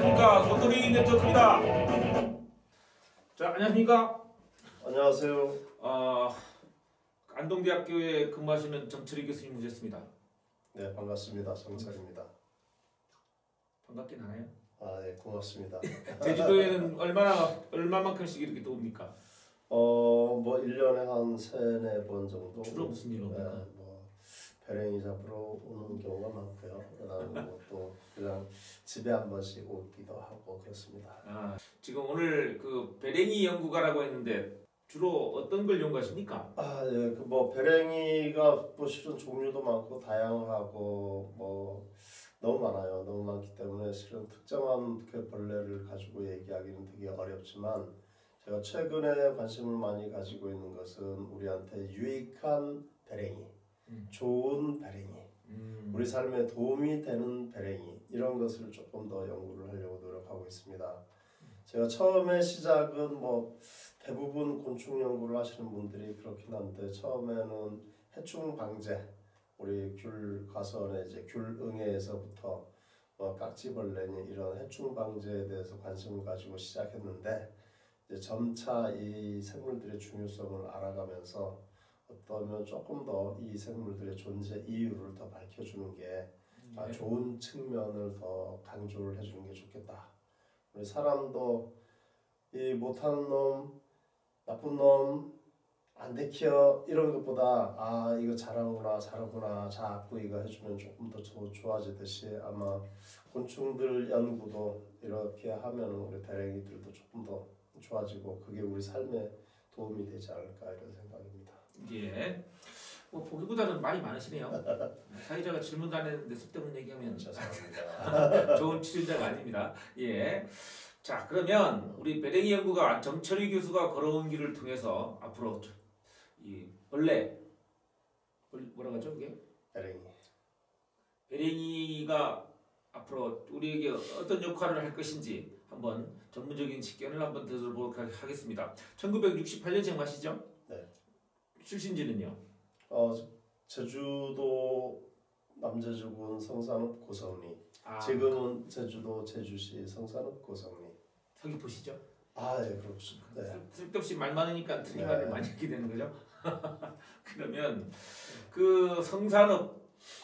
안녕하십니까. 손도리 네트워크입니다. 자, 안녕하십니까. 안녕하세요. 안동대학교에 근무하시는 정철희 교수님 모셨습니다. 네, 반갑습니다. 정철입니다. 반갑긴 하나요? 네, 고맙습니다. 제주도에는 얼마만큼씩 이렇게 또 옵니까? 뭐 1년에 한 3-4번 정도. 주로 무슨 일로 옵니까? 네, 뭐 배랭이 잡으러 오는 경우가 많고요. 그다음에 또 그냥 집에 한 번씩 오기도 하고 그렇습니다. 지금 오늘 그 배랭이 연구가라고 했는데 주로 어떤 걸 연구하십니까? 예, 그 뭐 배랭이가 뭐 실은 종류도 많고 다양하고 뭐 너무 많아요. 너무 많기 때문에 실은 특정한 그 벌레를 가지고 얘기하기는 되게 어렵지만 제가 최근에 관심을 많이 가지고 있는 것은 우리한테 유익한 배랭이, 좋은 배랭이, 우리 삶에 도움이 되는 배랭이 이런 것을 조금 더 연구를 하려고 노력하고 있습니다. 제가 처음에 시작은 뭐 대부분 곤충 연구를 하시는 분들이 그렇긴 한데 처음에는 해충 방제, 우리 귤 가선의 이제 귤응애에서부터 뭐 깍지벌레니 이런 해충 방제에 대해서 관심을 가지고 시작했는데 이제 점차 이 생물들의 중요성을 알아가면서 어떠면 조금 더 이 생물들의 존재 이유를 더 밝혀주는 게 좋은 측면을 더 강조를 해주는 게 좋겠다. 우리 사람도 이 못하는 놈, 나쁜 놈, 안 데키어 이런 것보다 이거 잘하구나 잘하구나 자꾸 이거 해주면 조금 더 좋아지듯이 아마 곤충들 연구도 이렇게 하면 우리 배랭이들도 조금 더 좋아지고 그게 우리 삶에 도움이 되지 않을까 이런 생각입니다. 예. 뭐 보기보다는 말이 많으시네요. 사회자가 질문도 안 했는데 쓸데없는 얘기하면 죄송합니다. 좋은 치료자가 아닙니다. 예. 자, 그러면 우리 배랭이 연구가 정철희 교수가 걸어온 길을 통해서 앞으로 이 벌레 뭐라고 하죠 이게? 배랭이가 앞으로 우리에게 어떤 역할을 할 것인지 한번 전문적인 식견을 한번 들어보도록 하겠습니다. 1968년생 맞으시죠? 네. 출신지는요? 제주도 남제주군 성산읍 고성리. 지금은 제주도 제주시 성산읍 고성리. 서귀포시죠? 네, 그렇습니다. 네. 쓸데없이 말 많으니까 틀린 말을 많이 하게 되는 거죠. 그러면 그 성산읍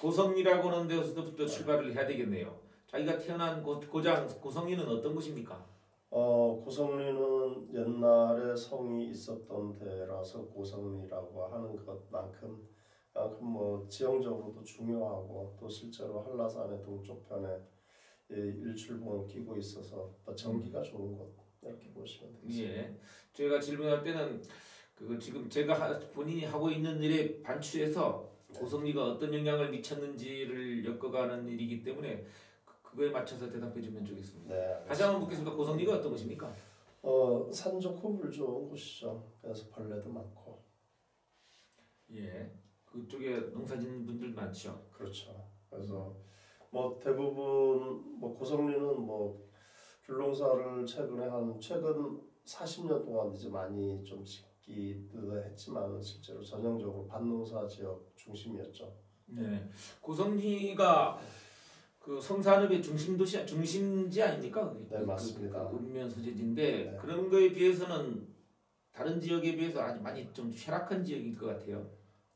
고성리라고 하는 데서부터 출발을 해야 되겠네요. 자기가 태어난 고장 고성리는 어떤 곳입니까? 고성리는 옛날에 성이 있었던 데라서 고성리라고 하는 것만큼 뭐 지형적으로도 중요하고 또 실제로 한라산의 동쪽편에 일출봉을 끼고 있어서 전기가 좋은 곳 이렇게 보시면 되겠습니다. 예, 제가 질문할 때는 지금 제가 본인이 하고 있는 일에 반추해서 고성리가 어떤 영향을 미쳤는지를 엮어가는 일이기 때문에 그거에 맞춰서 대답해 주면 좋겠습니다. 네, 다시 한번 묻겠습니다. 고성리가 어떤 곳입니까? 산 좋고 물 좋은 곳이죠. 그래서 벌레도 많고. 예, 그쪽에 농사짓는 분들 많죠. 그렇죠. 그래서 뭐 대부분 뭐 고성리는 뭐 귤농사를 최근 40년 동안 이제 많이 좀 짓기도 했지만 실제로 전형적으로 밭농사 지역 중심이었죠. 네, 고성리가 그 성산읍의 중심지 아닙니까? 네, 맞습니다. 읍면 소재지인데 네. 그런 거에 비해서는 다른 지역에 비해서 아주 많이 좀 쇠락한 지역일 것 같아요.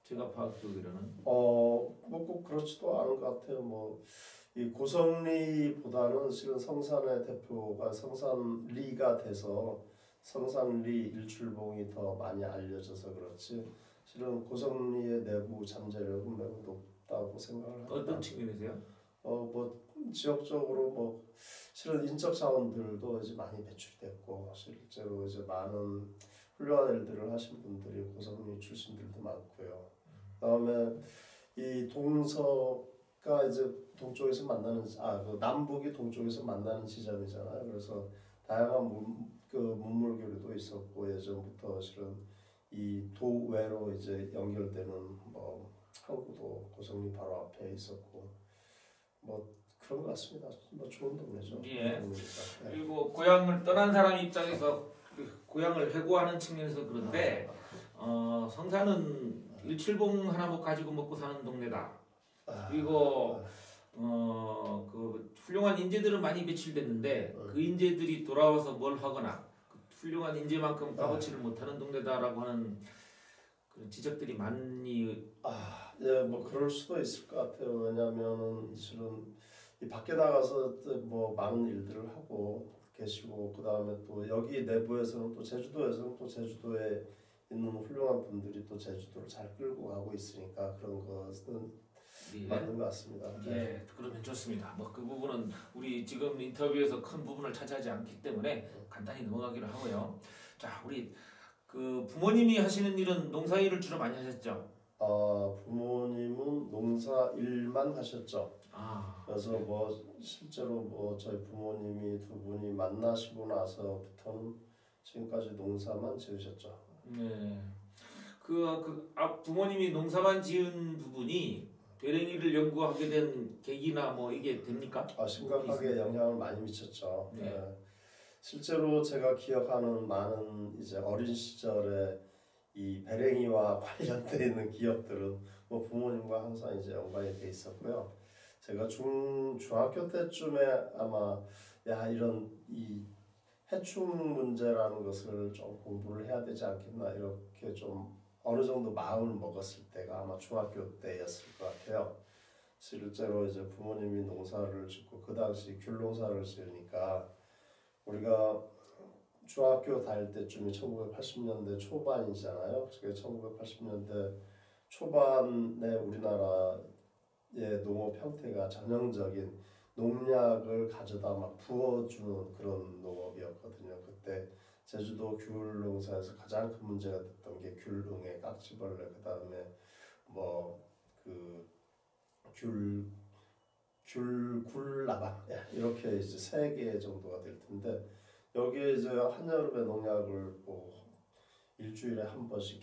제가 파악하기로는. 뭐 꼭 그렇지도 않은 것 같아요. 뭐 이 고성리보다는 실은 성산의 대표가 성산리가 돼서 성산리 일출봉이 더 많이 알려져서 그렇지 실은 고성리의 내부 잠재력은 매우 높다고 생각을 합니다. 어떤 측면에서요? 뭐 지역적으로 뭐 실은 인적 자원들도 이제 많이 배출됐고 실제로 이제 많은 훌륭한 일들을 하신 분들이 고성리 출신들도 많고요. 그다음에 이 동서가 이제 동쪽에서 만나는 그 남북이 동쪽에서 만나는 지점이잖아요. 그래서 다양한 문물교류도 있었고 예전부터 실은 이 도외로 이제 연결되는 뭐 항구도 고성리 바로 앞에 있었고 뭐 그런 것 같습니다. 뭐 좋은 동네죠. 예. 네. 그리고 고향을 떠난 사람 입장에서 고향을 회고하는 측면에서 그런데 성산은 일출봉 하나 뭐 가지고 먹고 사는 동네다. 그리고 그 훌륭한 훌륭한 인재들은 많이 배출됐는데 그 인재들이 돌아와서 뭘 하거나 그 훌륭한 인재만큼 값어치를 못하는 동네다라고 하는 그런 지적들이 많이 예, 뭐 그럴 수도 있을 것 같아요. 왜냐하면은 실은 이 밖에 나가서 뭐 많은 일들을 하고 계시고 그 다음에 또 여기 내부에서는 또 제주도에서는 또 제주도에 있는 훌륭한 분들이 또 제주도를 잘 끌고 가고 있으니까 그런 것은 예. 맞는 것 같습니다. 예, 그러면 좋습니다. 뭐 그 부분은 우리 지금 인터뷰에서 큰 부분을 차지하지 않기 때문에 간단히 넘어가기로 하고요. 자, 우리 그 부모님이 하시는 일은 농사 일을 주로 많이 하셨죠? 부모님은 농사 일만 하셨죠. 아, 그래서 뭐 실제로 뭐 저희 부모님이 두 분이 만나시고 나서부터는 지금까지 농사만 지으셨죠. 네. 부모님이 농사만 지은 부분이 배랭이를 연구하게 된 계기나 뭐 이게 됩니까? 심각하게 영향을 많이 미쳤죠. 네. 예. 실제로 제가 기억하는 많은 이제 어린 시절에 이 배랭이와 관련돼 있는 기업들은 뭐 부모님과 항상 이제 연관이 돼 있었고요. 제가 중학교 때쯤에 아마 이런 이 해충 문제라는 것을 좀 공부를 해야 되지 않겠나 이렇게 좀 어느 정도 마음을 먹었을 때가 아마 중학교 때였을 것 같아요. 실제로 이제 부모님이 농사를 짓고 그 당시 귤 농사를 지으니까 우리가 중학교 다닐 때쯤이 1980년대 초반이잖아요. 그게 1980년대 초반에 우리나라의 농업 형태가 전형적인 농약을 가져다 막 부어주는 그런 농업이었거든요. 그때 제주도 귤 농사에서 가장 큰 문제가 됐던 게 귤응애, 깍지벌레, 그 다음에 귤굴나방 이렇게 이제 3개 정도가 될 텐데 여기에 이제 한여름에 농약을 뭐 일주일에 한 번씩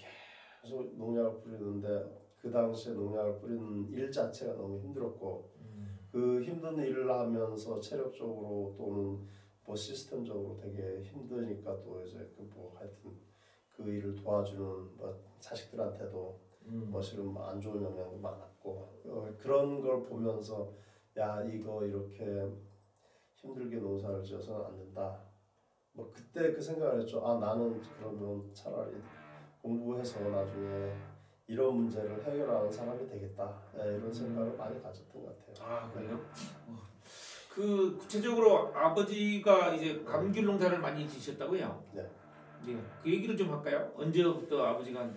계속 농약을 뿌리는데 그 당시에 농약을 뿌리는 일 자체가 너무 힘들었고 그 힘든 일을 하면서 체력적으로 또는 뭐 시스템적으로 되게 힘드니까 또 이제 뭐 하여튼 그 일을 도와주는 뭐 자식들한테도 뭐 실은 안 좋은 영향도 많았고 그런 걸 보면서 이거 이렇게 힘들게 농사를 지어서는 안 된다. 뭐 그때 그 생각을 했죠. 나는 그러면 차라리 공부해서 나중에 이런 문제를 해결하는 사람이 되겠다. 이런 생각을 많이 가졌던 것 같아요. 그래요? 그 구체적으로 아버지가 이제 감귤 농사를 많이 지셨다고요? 네. 네. 그 얘기를 좀 할까요? 언제부터 아버지가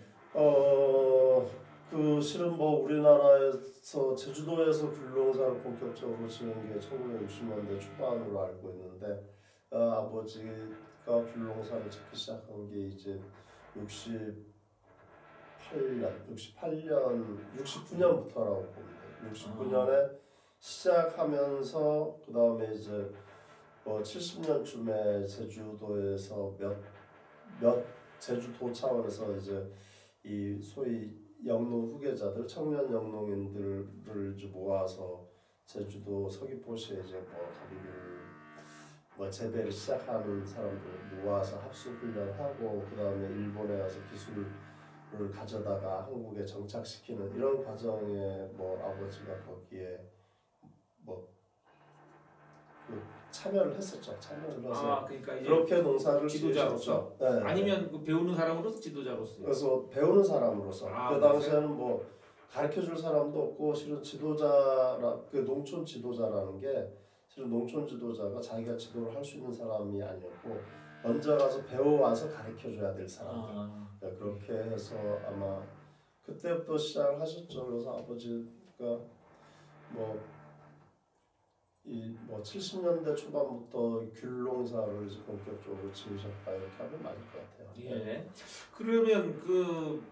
그 실은 뭐 우리나라에서 제주도에서 귤 농사를 본격적으로 지은 게 1960년대 초반으로 알고 있는데 아버지가 귤 농사를 짓기 시작한 게 이제 69년부터라고 봅니다. 69년에 시작하면서 그 다음에 이제 70년쯤에 제주도에서 몇 제주도 차원에서 이제 이 소위 영농 후계자들, 청년 영농인들을 이제 모아서 제주도 서귀포시에 이제 감귤 재배를 시작하는 사람들 모아서 합숙 훈련하고 그 다음에 일본에 가서 기술을 가져다가 한국에 정착시키는 이런 과정에 아버지가 거기에 참여를 했었죠. 참여를 해서 그러니까 이제 그렇게 농사를 지도자로서 네. 아니면 그 배우는 사람으로서 지도자로서 그래서 배우는 사람으로서 그 당시에는 가르쳐줄 사람도 없고 실은 지도자라 그 농촌 지도자라는 게 실은 농촌 지도자가 자기가 지도를 할 수 있는 사람이 아니었고 먼저 가서 배워와서 가르쳐줘야 될 사람들. 그렇게 해서 아마 그때부터 시작을 하셨죠. 그래서 아버지가 70년대 초반부터 귤 농사를 이제 본격적으로 지으셨다 이렇게 하면 맞을 것 같아요. 예. 그러면 그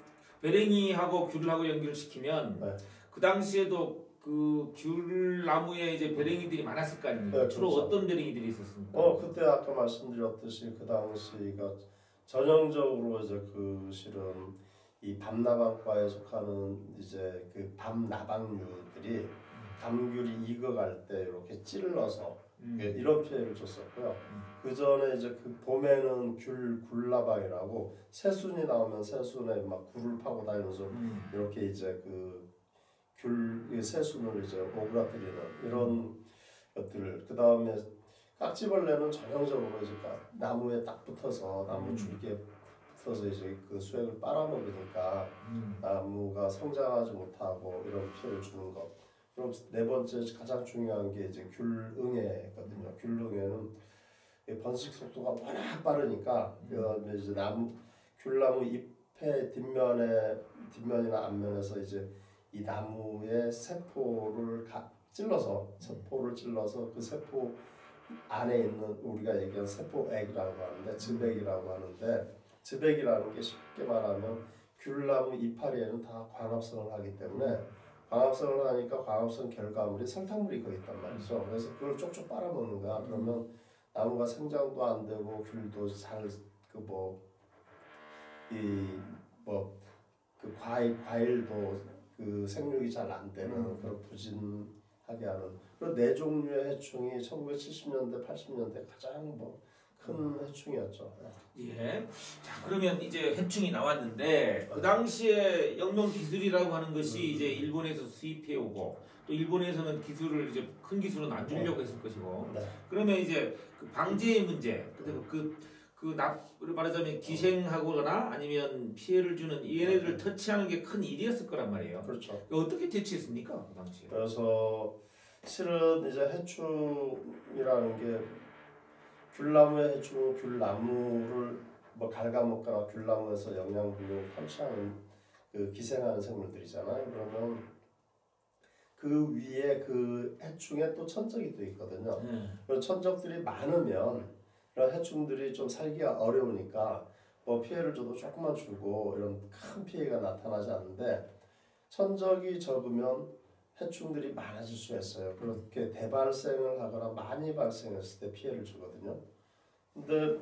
배랭이하고 귤하고 연결을 시키면 그 당시에도 그 귤 나무에 이제 배랭이들이 많았을 거 아닙니까? 주로 그렇죠. 어떤 배랭이들이 있었습니까? 그때 아까 말씀드렸듯이 그 당시가 전형적으로 이제 그 실은 이 밤나방과에 속하는 이제 그 밤나방류들이 감귤이 익어갈 때 이렇게 찔러서 이런 피해를 줬었고요. 그 전에 이제 그 봄에는 귤나방이라고 새순이 나오면 새순에 막 굴을 파고 다니면서 이렇게 이제 그 새순을 이제 오그라뜨리는 이런 것들을 그 그다음에 깍지벌레는 전형적으로 이제 나무에 딱 붙어서 나무 줄기에 붙어서 이제 그 수액을 빨아먹으니까 나무가 성장하지 못하고 이런 피해를 주는 것. 그럼 네 번째 가장 중요한 게 이제 귤응애거든요. 귤응애는 번식 속도가 워낙 빠르니까 그다음에 이제 귤나무 잎의 뒷면이나 앞면에서 이제 이 나무의 세포를 찔러서 그 세포 안에 있는 우리가 얘기하는 세포액이라고 하는데 즙액이라고 하는데 즙액이라는 게 쉽게 말하면 귤나무 이파리에는 다 광합성을 하기 때문에 광합성을 하니까 광합성 결과물이 설탕물이 거기 있단 말이죠. 그래서 그걸 쪽쪽 빨아먹는 거야. 그러면 나무가 생장도 안 되고 귤도 잘 과일도 그 생육이 잘 안 되는 그런 부진하게 하는 그런 네 종류의 해충이 1970년대 80년대 가장 큰 해충이었죠. 예. 자 그러면 이제 해충이 나왔는데 그 당시에 영농 기술이라고 하는 것이 이제 일본에서 수입해 오고 또 일본에서는 기술을 이제 큰 기술은 안 주려고 했을 것이고 네. 그러면 이제 그 방제의 문제 우리 말하자면 기생하거나 아니면 피해를 주는 얘네들을 터치하는 게 큰 일이었을 거란 말이에요. 그렇죠. 어떻게 대처했습니까 그 당시에? 그래서 실은 이제 해충이라는 게 귤나무의 해충은 귤나무를 갉아먹거나 귤나무에서 영양분을 섭취하는 그 기생하는 생물들이잖아요. 그러면 그 위에 그 해충에 또 천적이 또 있거든요. 그 천적들이 많으면 이런 해충들이 좀 살기가 어려우니까 피해를 줘도 조금만 주고 이런 큰 피해가 나타나지 않는데 천적이 적으면 해충들이 많아질 수 있어요. 그렇게 대발생을 하거나 많이 발생했을 때 피해를 주거든요. 근데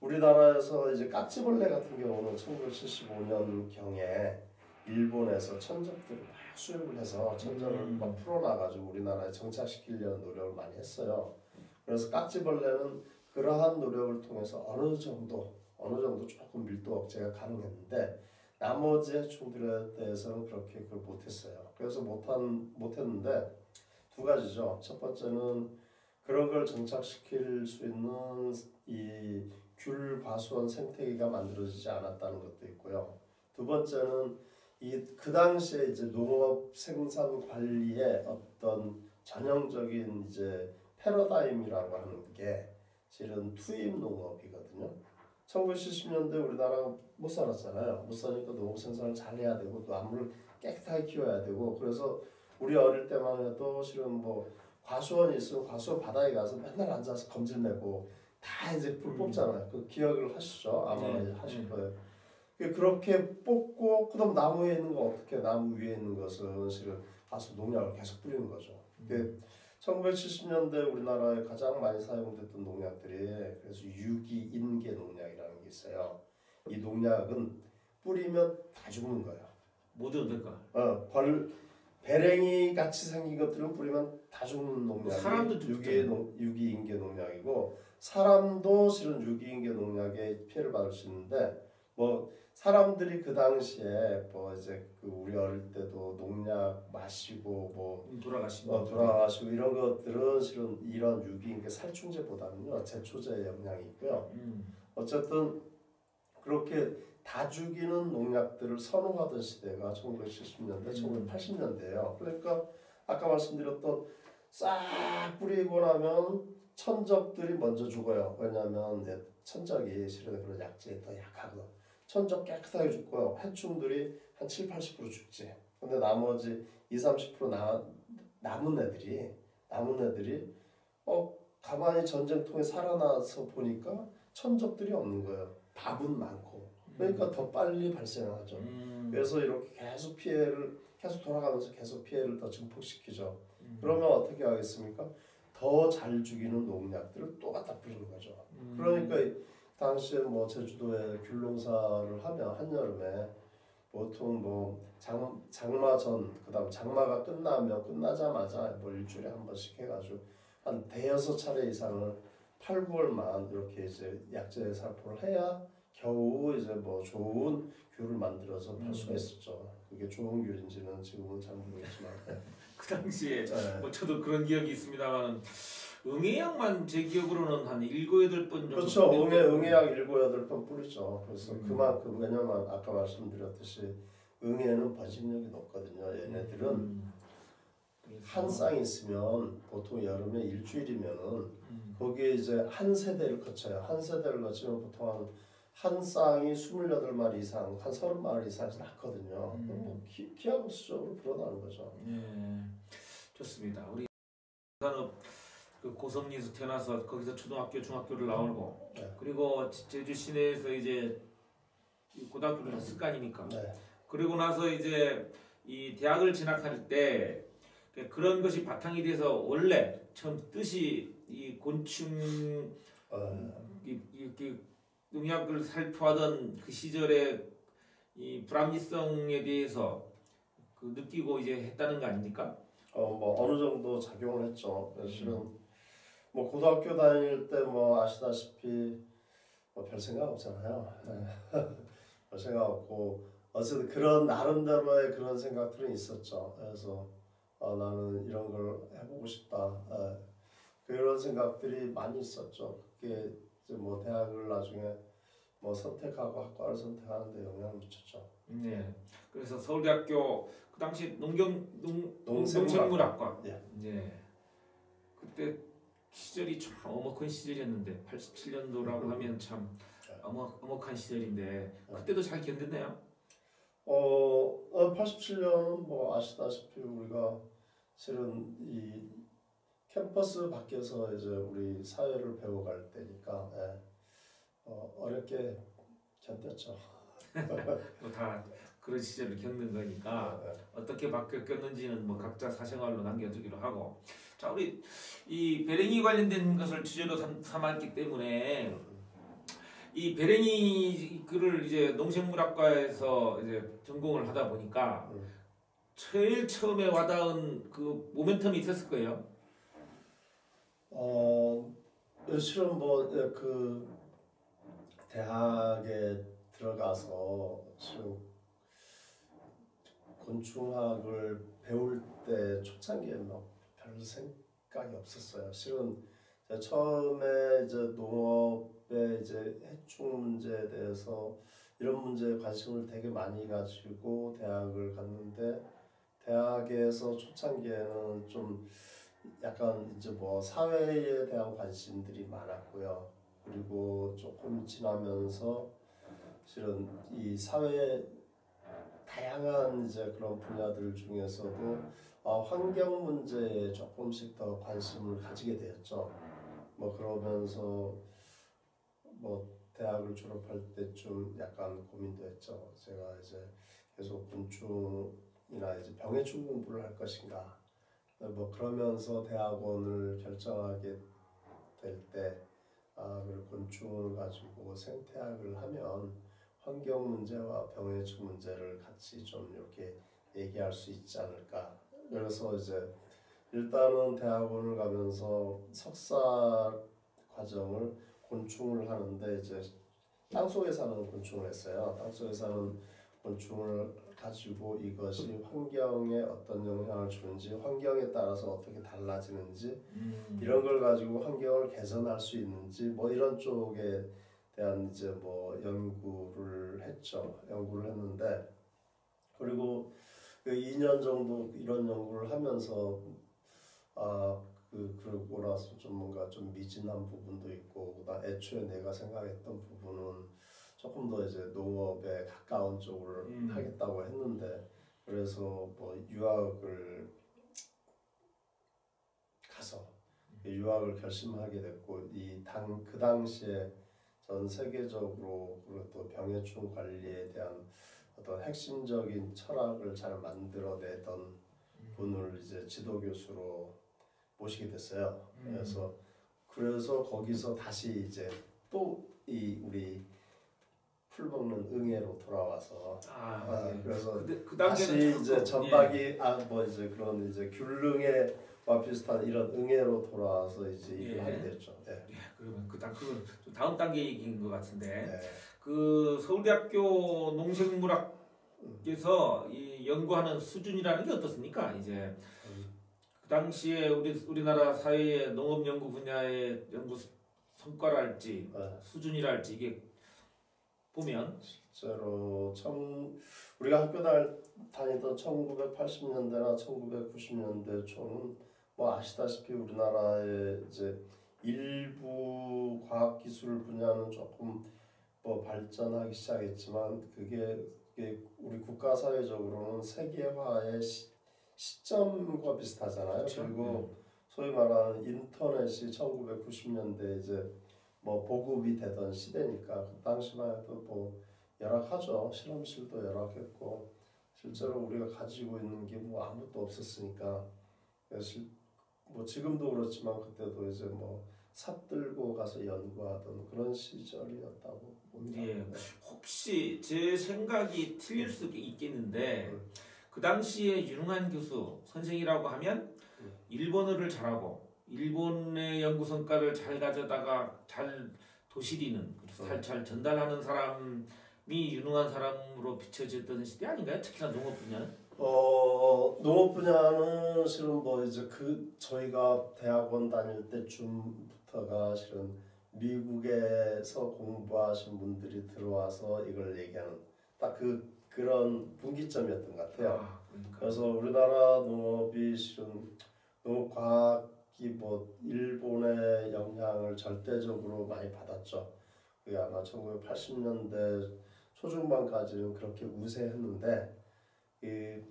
우리나라에서 이제 깍지벌레 같은 경우는 1975년 경에 일본에서 천적들을 막 수입을 해서 천적을 막 풀어놔가지고 우리나라에 정착시키려는 노력을 많이 했어요. 그래서 깍지벌레는 그러한 노력을 통해서 어느 정도 조금 밀도 억제가 가능했는데 나머지 해충들에 대해서는 그렇게 그걸 못했어요. 그래서 못했는데 두 가지죠. 첫 번째는 그런 걸 정착시킬 수 있는 이 귤 과수원 생태계가 만들어지지 않았다는 것도 있고요. 두 번째는 그 당시에 이제 농업 생산 관리의 어떤 전형적인 이제 패러다임이라고 하는 게 실은 투입 농업이거든요. 1970년대 우리나라가 못 살았잖아요. 못 사니까 농업 생산을 잘 해야 되고 또 나무를 깨끗하게 키워야 되고 그래서 우리 어릴 때만 해도 실은 과수원이 있으면 과수원 바다에 가서 맨날 앉아서 검질 내고 다 이제 불 뽑잖아요. 그 기억을 하시죠? 아마 네. 하실 거예요. 그렇게 뽑고 그다음 나무 위에 있는 거 어떻게 나무 위에 있는 것은 실은 가서 농약을 계속 뿌리는 거죠. 1970년대 우리나라에 가장 많이 사용됐던 농약들이 그래서 유기인계 농약이라는 게 있어요. 이 농약은 뿌리면 다 죽는 거예요. 모두 될까? 배랭이 같이 생긴 것들은 뿌리면 다 죽는 농약이 사람도 유기인계 농약이고 사람도 실은 유기인계 농약에 피해를 받을 수 있는데 사람들이 그 당시에 이제 우리 어릴 때도 농약 마시고 돌아가시고 이런 것들은 실은 이런 유기인계 살충제보다는요 제초제의 영향이 있고요. 어쨌든 그렇게 다 죽이는 농약들을 선호하던 시대가 1970년대, 1980년대예요. 그러니까 아까 말씀드렸던 싹 뿌리고 나면 천적들이 먼저 죽어요. 왜냐하면 천적이 실은 그런 약재에 더 약하거든. 천적 깨끗하게 죽고요. 해충들이 한 7-80% 죽지. 근데 나머지 20-30% 남은 애들이 가만히 전쟁통에 살아나서 보니까 천적들이 없는 거예요. 밥은 많고. 그러니까 더 빨리 발생하죠. 그래서 이렇게 계속 돌아가면서 계속 피해를 더 증폭시키죠. 그러면 어떻게 하겠습니까? 더 잘 죽이는 농약들을 또 갖다 뿌리는 거죠. 그러니까 당시에 제주도에 귤 농사를 하면 한여름에 보통 장마 전 그다음 장마가 끝나자마자 일주일에 한 번씩 해가지고 한 대여섯 차례 이상을 8-9월만 이렇게 이제 약재 살포를 해야 겨우 이제 좋은 귤을 만들어서 팔 수가 있었죠. 그게 좋은 귤인지는 지금은 잘 모르겠지만 그 당시에 네. 저도 그런 기억이 있습니다만 응애약만 제 기억으로는 한 7, 8번 정도. 그렇죠. 응애약 7, 8번 뿌리죠. 그래서 음. 왜냐면 아까 말씀드렸듯이 응애는 번식력이 높거든요. 얘네들은 한 쌍이 있으면 보통 여름에 일주일이면은 거기에 이제 한 세대를 거쳐요. 한 세대를 거치면 보통 한 쌍이 28마리 이상, 한 30마리 이상씩 낳거든요. 뭐 기하급수적으로 불어나는 거죠. 네, 좋습니다. 우리 산업 그 고성리에서 태어나서 거기서 초등학교, 중학교를 나오고 네. 그리고 제주 시내에서 이제 고등학교를 했을 거 아닙니까? 네. 그리고 나서 이제 이 대학을 진학할 때 그런 것이 바탕이 돼서 원래 처음 뜻이 이 곤충 이 농약을 살포하던 그 시절에 이 불합리성에 대해서 그 느끼고 이제 했다는 거 아닙니까? 뭐 어느 정도 작용을 했죠. 실은 뭐 고등학교 다닐 때 뭐 아시다시피 뭐 별 생각 없잖아요. 별 생각 없고 어쨌든 그런 나름대로의 그런 생각들은 있었죠. 그래서 나는 이런 걸 해보고 싶다. 그런 생각들이 많이 있었죠. 그게 이제 뭐 대학을 나중에 뭐 선택하고 학과를 선택하는데 영향을 미쳤죠. 네. 그래서 서울대학교 그 당시 농생물학과. 농생물학과. 예. 네. 그때 시절이 참 엄혹한 시절이었는데 87년도라고 하면 참 엄혹한 시절인데 그때도 잘 견뎠네요. 87년은 뭐 아시다시피 우리가 실은 이 캠퍼스 밖에서 이제 우리 사회를 배워갈 때니까 어렵게 견뎠죠. 뭐 다 그런 시절을 겪는 거니까 어떻게 바뀌었는지는 뭐 각자 사생활로 남겨두기로 하고 자 우리 이 배랭이 관련된 것을 주제로 삼았기 때문에 이 배랭이 글을 이제 농식물학과에서 이제 전공을 하다 보니까 제일 처음에 와닿은 그 모멘텀이 있었을 거예요. 실은 뭐 그 대학에 들어가서 실은 곤충학을 배울 때 초창기에 별 생각이 없었어요. 실은 처음에 이제 농업의 이제 해충 문제에 대해서 이런 문제에 관심을 되게 많이 가지고 대학을 갔는데 대학에서 초창기에는 좀 약간 이제 뭐 사회에 대한 관심들이 많았고요. 그리고 조금 지나면서 실은 이 사회 다양한 이제 그런 분야들 중에서도 환경 문제에 조금씩 더 관심을 가지게 되었죠. 뭐 그러면서 뭐 대학을 졸업할 때쯤 약간 고민도 했죠. 제가 이제 계속 곤충이나 이제 병해충 공부를 할 것인가. 뭐 그러면서 대학원을 결정하게 될 때 그리고 곤충을 가지고 생태학을 하면 환경 문제와 병해충 문제를 같이 좀 이렇게 얘기할 수 있지 않을까. 그래서 이제 일단은 대학원을 가면서 석사 과정을 곤충을 하는데 이제 땅속에 사는 곤충을 했어요. 땅속에 사는 곤충을 가지고 이것이 환경에 어떤 영향을 주는지, 환경에 따라서 어떻게 달라지는지 이런 걸 가지고 환경을 개선할 수 있는지 뭐 이런 쪽에 대한 이제 뭐 연구를 했죠. 연구를 했는데 그리고 그 2년 정도 이런 연구를 하면서 그러고 나서 좀 뭔가 좀 미진한 부분도 있고 그다음 애초에 내가 생각했던 부분은 조금 더 이제 농업에 가까운 쪽을 하겠다고 했는데 그래서 뭐 유학을 가서 유학을 결심하게 됐고 그 당시에 전 세계적으로 그리고 또 병해충 관리에 대한 어떤 핵심적인 철학을 잘 만들어내던 분을 이제 지도 교수로 모시게 됐어요. 그래서 거기서 다시 이제 또 이 우리 풀 먹는 응애로 돌아와서 예. 그래서 그 다시 이제 전박이 뭐 이제 그런 이제 귤릉애와 비슷한 이런 응애로 돌아와서 이제 일을 하게 됐죠. 그러면 그건 좀 다음 단계 얘기인 것 같은데 네. 그 서울대학교 농생물학에서 이 연구하는 수준이라는 게 어떻습니까? 이제 당시에 우리나라 사회의 농업 연구 분야의 연구 성과랄지 네. 수준이랄지 이게 보면 실제로 우리가 다니던 1980년대나 1990년대 초는 뭐 아시다시피 우리나라의 이제 일부 과학기술 분야는 조금 뭐 발전하기 시작했지만 그게 우리 국가 사회적으로는 세계화의 시점과 비슷하잖아요. 그렇죠. 그리고 소위 말하는 인터넷이 1990년대 이제 뭐 보급이 되던 시대니까 그 당시만 해도 뭐 열악하죠. 실험실도 열악했고 실제로 우리가 가지고 있는 게 뭐 아무것도 없었으니까 뭐 지금도 그렇지만 그때도 이제 뭐 삽 들고 가서 연구하던 그런 시절이었다고 봅니다. 예. 네. 혹시 제 생각이 틀릴 수 있겠는데 그 당시에 유능한 교수 선생이라고 하면 일본어를 잘하고 일본의 연구 성과를 잘 가져다가 잘 도시리는 잘 전달하는 사람이 유능한 사람으로 비춰졌던 시대 아닌가요? 특히나 농업 분야는? 농업 분야는 실은 뭐 이제 저희가 대학원 다닐 때쯤부터가 실은 미국에서 공부하신 분들이 들어와서 이걸 얘기하는 딱 그런 분기점이었던 것 같아요. 그러니까. 그래서 우리나라 농업이 실은 농업 과학이 뭐 일본의 영향을 절대적으로 많이 받았죠. 그게 아마 1980년대 초중반까지는 그렇게 우세했는데 이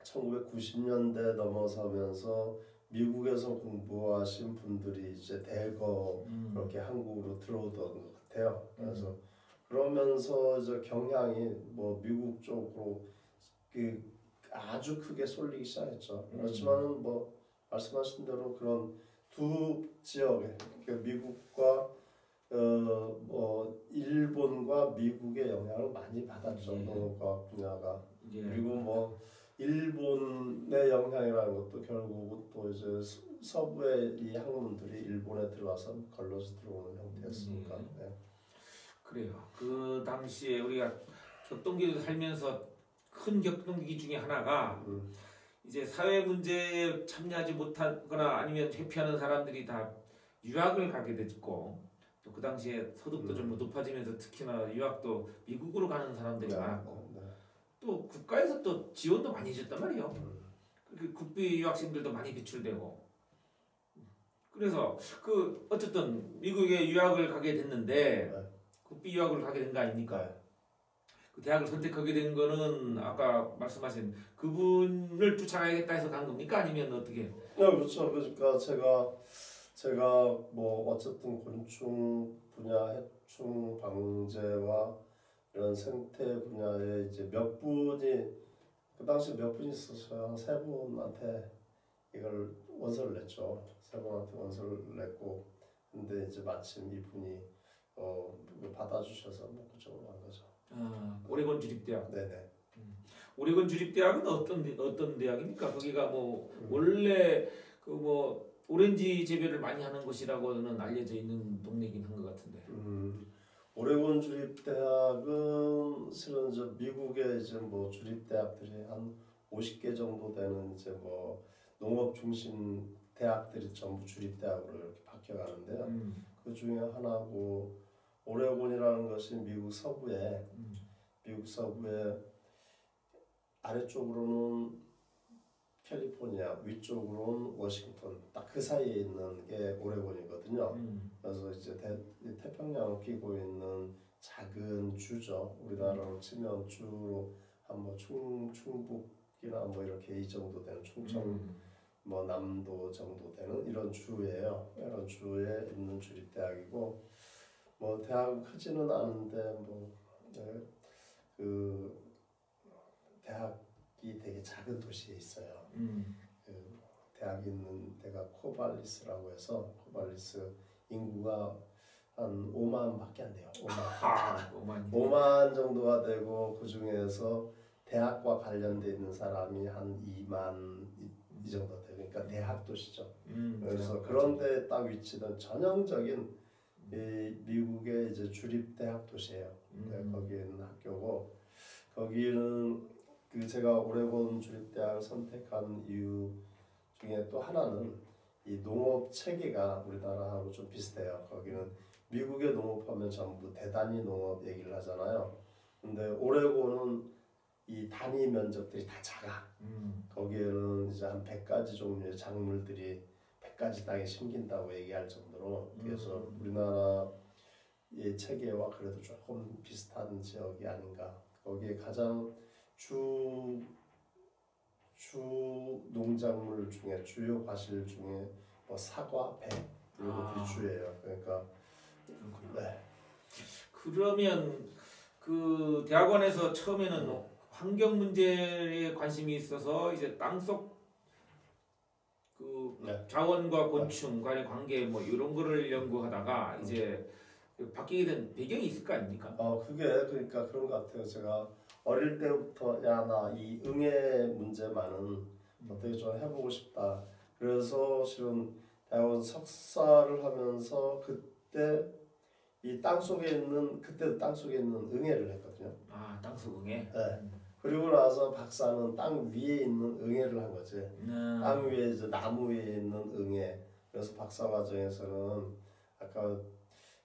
1990년대 넘어서면서 미국에서 공부하신 분들이 이제 대거 그렇게 한국으로 들어오던 것 같아요. 그래서 그러면서 이제 경향이 뭐 미국 쪽으로 아주 크게 쏠리기 시작했죠. 그렇지만은 뭐 말씀하신 대로 그런 두 지역에 미국과 뭐 일본과 미국의 영향을 많이 받았죠. 농업과학 분야가. 그리고 뭐 일본의 영향이라는 것도 결국은 또 이제 서부의 이 학문들이 일본에 들어와서 걸러서 들어오는 형태였으니까. 네. 그래요. 그 당시에 우리가 격동기를 살면서 큰 격동기 중에 하나가 이제 사회 문제에 참여하지 못하거나 아니면 회피하는 사람들이 다 유학을 가게 됐고 또 그 당시에 소득도 좀 높아지면서 특히나 유학도 미국으로 가는 사람들이 많았고 또 국가에서 또 지원도 많이 해줬단 말이에요. 그 국비 유학생들도 많이 배출되고 그래서 어쨌든 미국에 유학을 가게 됐는데 국비 유학을 가게 된 거 아닙니까? 그 대학을 선택하게 된 거는 아까 말씀하신 그분을 쫓아가야겠다 해서 간 겁니까? 아니면 어떻게? 네, 그렇죠. 그러니까 제가 뭐 어쨌든 곤충 분야, 해충 방제와 이런 생태 분야에 이제 몇 분이 그 당시 몇 분이 있었어요. 한 세 분한테 이걸 원서를 냈죠. 세 분한테 원서를 냈고 근데 이제 마침 이분이 받아주셔서 뭐 그쪽으로 간 거죠. 오레곤 주립대학. 네네. 오레곤 주립대학은 어떤 대학입니까? 거기가 뭐 원래 그 뭐 오렌지 재배를 많이 하는 곳이라고는 알려져 있는 동네긴 한 것 같은데. 오레곤 주립대학은 실은 이제 미국의 이제 뭐 주립대학들이 한 50개 정도 되는 이제 뭐 농업 중심 대학들이 전부 주립대학으로 이렇게 바뀌어가는데요. 그 중에 하나고 오레곤이라는 것이 미국 서부에 아래쪽으로는 캘리포니아, 위쪽으로는 워싱턴 딱 그 사이에 있는 게 오레곤이거든요. 그래서 이제 태평양을 끼고 있는 작은 주죠. 우리나라로 치면 주로 한 뭐 충북이나 뭐 이렇게 이 정도 되는 충청 뭐 남도 정도 되는 이런 주예요. 이런 주에 있는 주립대학이고 뭐 대학은 크지는 않은데 그 대학이 되게 작은 도시에 있어요. 그 대학이 있는 데가 코발리스라고 해서 코발리스 인구가 한 5만밖에 안 돼요. 5만 정도가 되고 그 중에서 대학과 관련돼 있는 사람이 한 2만 이 정도 돼요. 그러니까 대학 도시죠. 그래서 그런데 딱 위치는 전형적인 이 미국의 이제 주립 대학 도시예요. 거기에 있는 학교고 거기는 제가 오레곤 주립대학을 선택한 이유 중에 또 하나는 이 농업 체계가 우리나라하고 좀 비슷해요. 거기는 미국의 농업하면 전부 대단위 농업 얘기를 하잖아요. 근데 오레곤은 이 단위 면적들이 다 작아. 거기에는 이제 한 100가지 종류의 작물들이 100가지 땅에 심긴다고 얘기할 정도로 그래서 우리나라의 체계와 그래도 조금 비슷한 지역이 아닌가. 거기에 가장 주 농작물 중에 주요 과실 중에 뭐 사과, 배 이런 것들이 주예요. 그러니까 네. 그러면 그 대학원에서 처음에는 환경 문제에 관심이 있어서 이제 땅속 그 네. 자원과 곤충 간의 관계 뭐 이런 거를 연구하다가 이제 바뀌게 된 배경이 있을 거 아닙니까? 그게 그러니까 그런 것 같아요. 제가 어릴 때부터 야 나 이 응애 문제만은 어떻게 좀 해보고 싶다. 그래서 실은 대학원 석사를 하면서 그때 이 땅속에 있는 그때도 땅속에 있는 응애를 했거든요. 아, 땅속 응애. 네. 그리고 나서 박사는 땅 위에 있는 응애를 한 거지. 땅 위에 이제 나무 위에 있는 응애. 그래서 박사 과정에서는 아까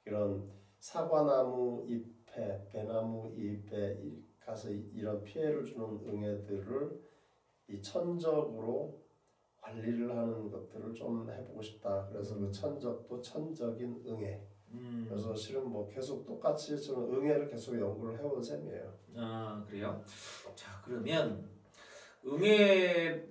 이런 사과나무 잎에 배나무 잎에 가서 이런 피해를 주는 응애들을 이 천적으로 관리를 하는 것들을 좀 해보고 싶다. 그래서 그 천적도 천적인 응애. 그래서 실은 뭐 계속 똑같이 저는 응애를 계속 연구를 해온 셈이에요. 아, 그래요? 자, 그러면 응애에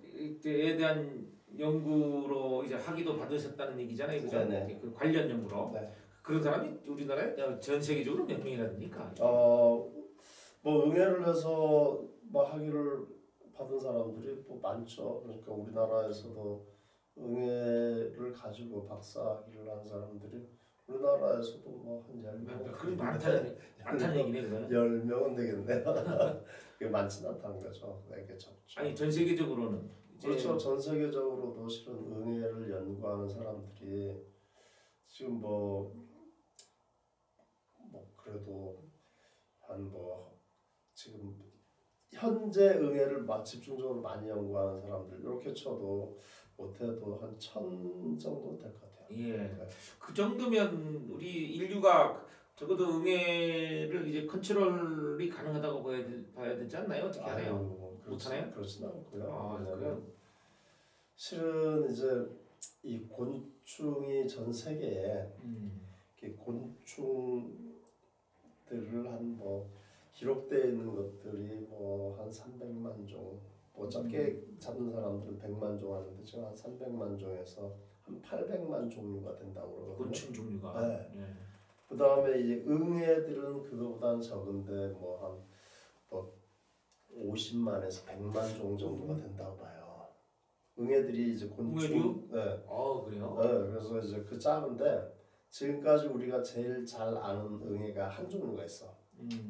대한 연구로 이제 학위도 받으셨다는 얘기잖아요, 그죠? 네네. 그 관련 연구로. 네. 그런 사람이 우리나라에 전 세계적으로 몇 명이나 됩니까? 뭐 응애를 해서 뭐 학위를 받은 사람들이 뭐 많죠. 그러니까 우리나라에서도 응애를 가지고 박사학위를 한 사람들이 우리나라에서도 뭐 한 10명. 그럼 많다는 얘기네, 그거는. 10명은 되겠네요. 그게 많지는 않다는 거죠. 되게 적죠. 아니, 전 세계적으로는 그렇죠. 전 세계적으로도 실은 응애를 연구하는 사람들이 지금 뭐 그래도 한 뭐 지금 현재 응애를 집중적으로 많이 연구하는 사람들 이렇게 쳐도 못해도 한 1000 정도 될 것 같아요. 예. 네. 그 정도면 우리 인류가 적어도 응애를 이제 컨트롤이 가능하다고 봐야 되지 않나요? 어떻게 하나요? 못하나요? 그렇진 않고요. 그래요? 실은 이제 이 곤충이 전 세계에 곤충들을 한 뭐 기록되어 있는 것들이 뭐 한 300만 종, 뭐 적게 잡는 사람들은 100만 종 하는데 지금 한 300만 종에서 한 800만 종류가 된다고 그러거든요. 곤충 종류가. 네. 예. 그 다음에 이제 응애들은 그거보다는 적은데 뭐 한 50만에서 100만 종 정도가 된다고 봐요. 응애들이 이제 곤충. 네. 그래요? 네. 그래서 이제 그 작은데 지금까지 우리가 제일 잘 아는 응애가 한 종류가 있어.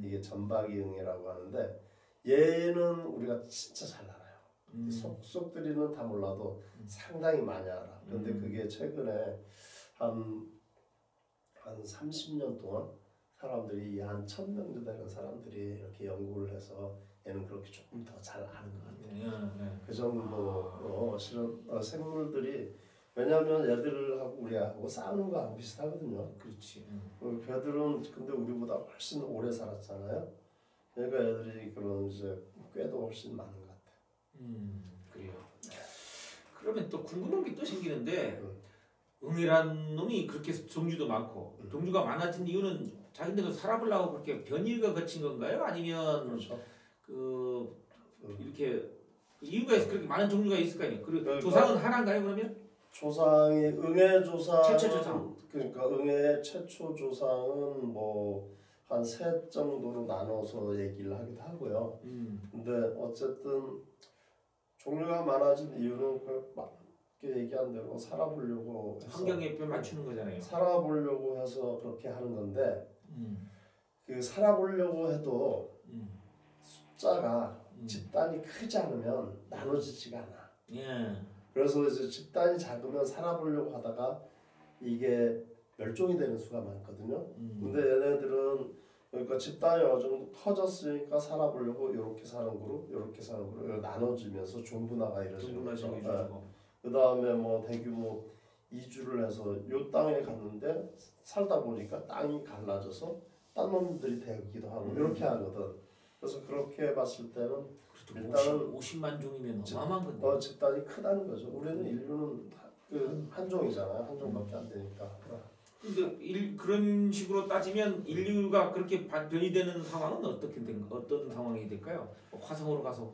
이게 전박이 응애라고 하는데 얘는 우리가 진짜 잘 알아요. 속속들이는 다 몰라도 상당히 많이 알아. 그런데 그게 최근에 한 30년 동안 사람들이 한 1000명 정도 되는 사람들이 이렇게 연구를 해서 얘는 그렇게 조금 더 잘 아는 것 같아요. 그 정도 실은 생물들이 왜냐하면 얘들하고 우리하고 싸우는 거하고 비슷하거든요. 그렇지. 걔들은 근데 우리보다 훨씬 오래 살았잖아요. 그러니까 애들이 그런 이제 꾀도 훨씬 많은 것 같아요. 그래요. 그러면 또 궁금한 게 또 생기는데 응애란 놈이 그렇게 종류도 많고 종류가 많아진 이유는 자기네가 살아보려고 그렇게 변이가 거친 건가요? 아니면 그렇죠. 이렇게 이유가 있어 그렇게 많은 종류가 있을 거 아니에요. 그리고 조상은 하나인가요 그러면? 조상이 응애 조상 최초 조상. 그러니까 응애 최초 조상은 뭐 한 셋 정도로 나눠서 얘기를 하기도 하고요. 근데 어쨌든 종류가 많아진 이유는 이렇게 얘기한 대로 살아보려고 해서 환경에 뼈 맞추는 거잖아요. 살아보려고 해서 그렇게 하는 건데 그 살아보려고 해도 숫자가 집단이 크지 않으면 나눠지지가 않아. 예. 그래서 이제 집단이 작으면 살아보려고 하다가 이게 멸종이 되는 수가 많거든요. 근데 얘네들은 그러니까 집단이 어느 정도 커졌으니까 살아보려고 이렇게 사는 그룹, 이렇게 사는 그룹 나눠지면서 종분화가 이루어지는 거죠. 그 다음에 뭐 대규모 이주를 해서 요 땅에 갔는데 살다 보니까 땅이 갈라져서 딴 놈들이 되기도 하고 이렇게 하거든. 그래서 그렇게 봤을 때는 일단은 50만 종이면 어마어마한 건데. 집단이 크다는 거죠. 우리는 인류는 그 한 종이잖아요. 한 종밖에 안 되니까. 근데 그런 식으로 따지면 인류가 그렇게 변이되는 상황은 어떤 상황이 될까요? 화성으로 가서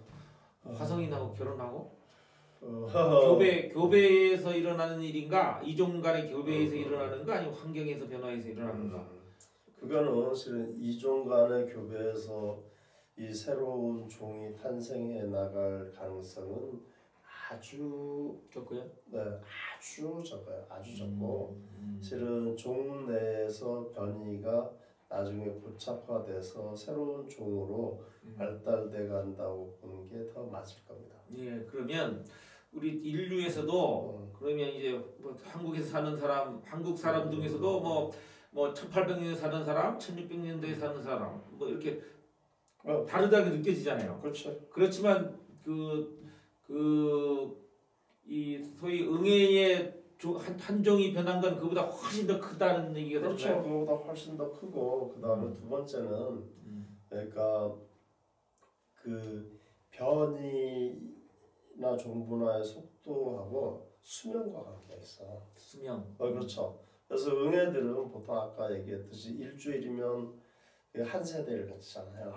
화성인하고 결혼하고 교배에서 일어나는 일인가, 이종 간의 교배에서 일어나는가, 아니면 환경에서 변화해서 일어나는가? 그거는 실은 이종 간의 교배에서 이 새로운 종이 탄생해 나갈 가능성은 아주 적고요? 네, 아주 적어요. 아주 적고 실은 종 내에서 변이가 나중에 고착화돼서 새로운 종으로 발달돼 간다고 보는 게 더 맞을 겁니다. 예, 그러면 우리 인류에서도 그러면 이제 뭐 한국에서 사는 사람, 한국 사람 중에서도 뭐 1800년에 사는 사람, 1600년대에 사는 사람 뭐 이렇게 다르다게 느껴지잖아요. 그렇죠. 그렇지만 이 소위 응애의 한 종이 변한 건 그보다 훨씬 더 크다는 얘기가 되는 그렇죠. 거예요. 그거보다 훨씬 더 크고 그 다음에 두 번째는 그러니까 그 변이나 종분화의 속도하고 수명과 관계가 있어. 수명. 그렇죠. 그래서 응애들은 보통 아까 얘기했듯이 일주일이면 한 세대를 거치잖아요.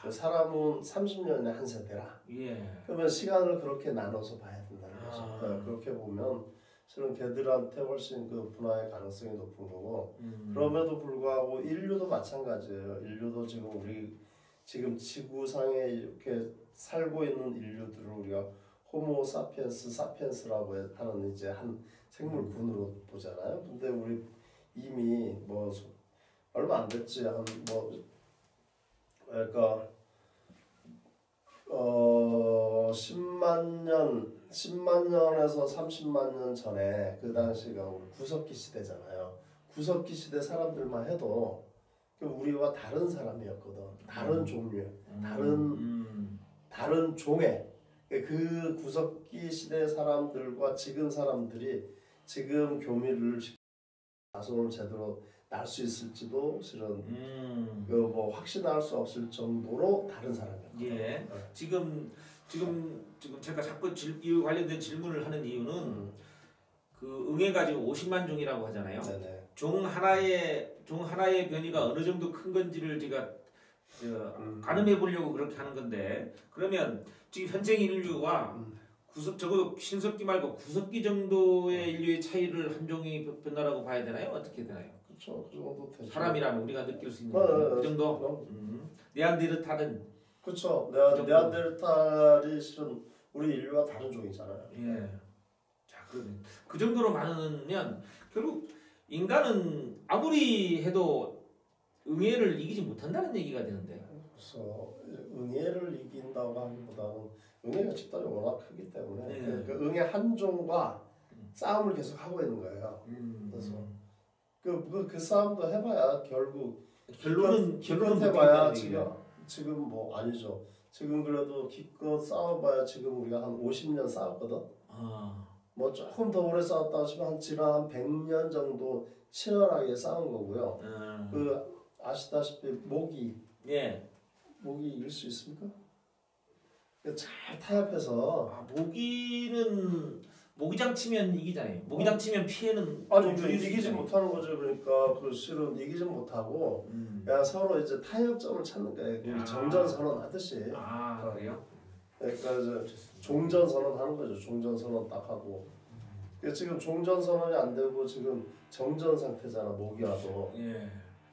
사람은 30년에 한 세대라. 예. 그러면 시간을 그렇게 나눠서 봐야 된다는 거죠. 그렇게 보면 실은 걔들한테 훨씬 그 분화의 가능성이 높은 거고 그럼에도 불구하고 인류도 마찬가지예요. 인류도 지금 지구상에 이렇게 살고 있는 인류들을 우리가 호모 사피엔스라고 하는 이제 한 생물군으로 보잖아요. 근데 우리 이미 뭐 얼마 안 됐지 한 뭐 그러니까 10만 년에서 30만 년 전에 그 당시가 우리 구석기 시대잖아요. 구석기 시대 사람들만 해도 우리와 다른 사람이었거든. 다른 종류, 다른 종의 그 구석기 시대 사람들과 지금 사람들이 지금 교미를 자손을 제대로 낳을 수 있을지도 실은 뭐 확신할 수 없을 정도로 다른 사람이었거든. 예. 지금 제가 자꾸 이 관련된 질문을 하는 이유는 그 응애가 지금 50만 종이라고 하잖아요. 네네. 종 하나의 변이가 어느 정도 큰 건지를 제가 가늠해 보려고 그렇게 하는 건데, 그러면 지금 현생 인류와 적어도 신석기 말고 구석기 정도의 인류의 차이를 한 종이 변화라고 봐야 되나요? 어떻게 되나요? 그렇죠. 그 정도 되죠. 사람이라면 우리가 느낄 수 있는 그 정도? 네안데르탈은 그렇죠. 네안데르탈이 실은 우리 인류와 다른 종이잖아요. 예. 자, 그러면 그 정도로 많으면 결국 인간은 아무리 해도 응애를 이기지 못한다는 얘기가 되는데. 그래서 응애를 이긴다고 하기보다는 응애가 집단이 워낙 크기 때문에 그 응애 한 종과 싸움을 계속 하고 있는 거예요. 그래서 그 싸움도 해봐야 결론은 해봐야 지금 뭐 아니죠. 지금 그래도 기껏 싸워봐야 지금 우리가 한 50년 싸웠거든. 뭐 조금 더 오래 싸웠다 하시면 지난 한 100년 정도 치열하게 싸운 거고요. 그 아시다시피 모기 이길 수 있습니까? 잘 타협해서 모기장 치면 이기잖아요. 모기장 치면 피해는 아니 이기지 못하는 거죠. 그러니까 그 실은 이기지 못하고 그냥 서로 이제 타협점을 찾는 거예요. 우리 정전선언 하듯이. 그래요? 그러니까 이제 종전선언 하는 거죠. 종전선언 딱 하고. 지금 종전선언이 안 되고 지금 정전 상태잖아. 모기와도.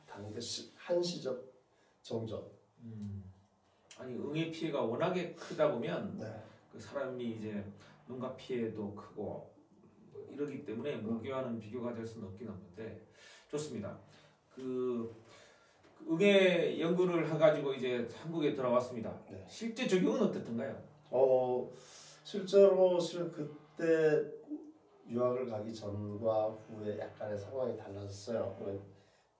단계 한시적 정전. 아니 응애 피해가 워낙에 크다 보면 그 사람이 이제 농가 피해도 크고 뭐 이러기 때문에 모기와는 비교가 될 수는 없긴 한데 좋습니다. 그 응애 연구를 해가지고 이제 한국에 들어왔습니다. 실제 적용은 어떻던가요? 실제로 실은 그때 유학을 가기 전과 후에 약간의 상황이 달라졌어요.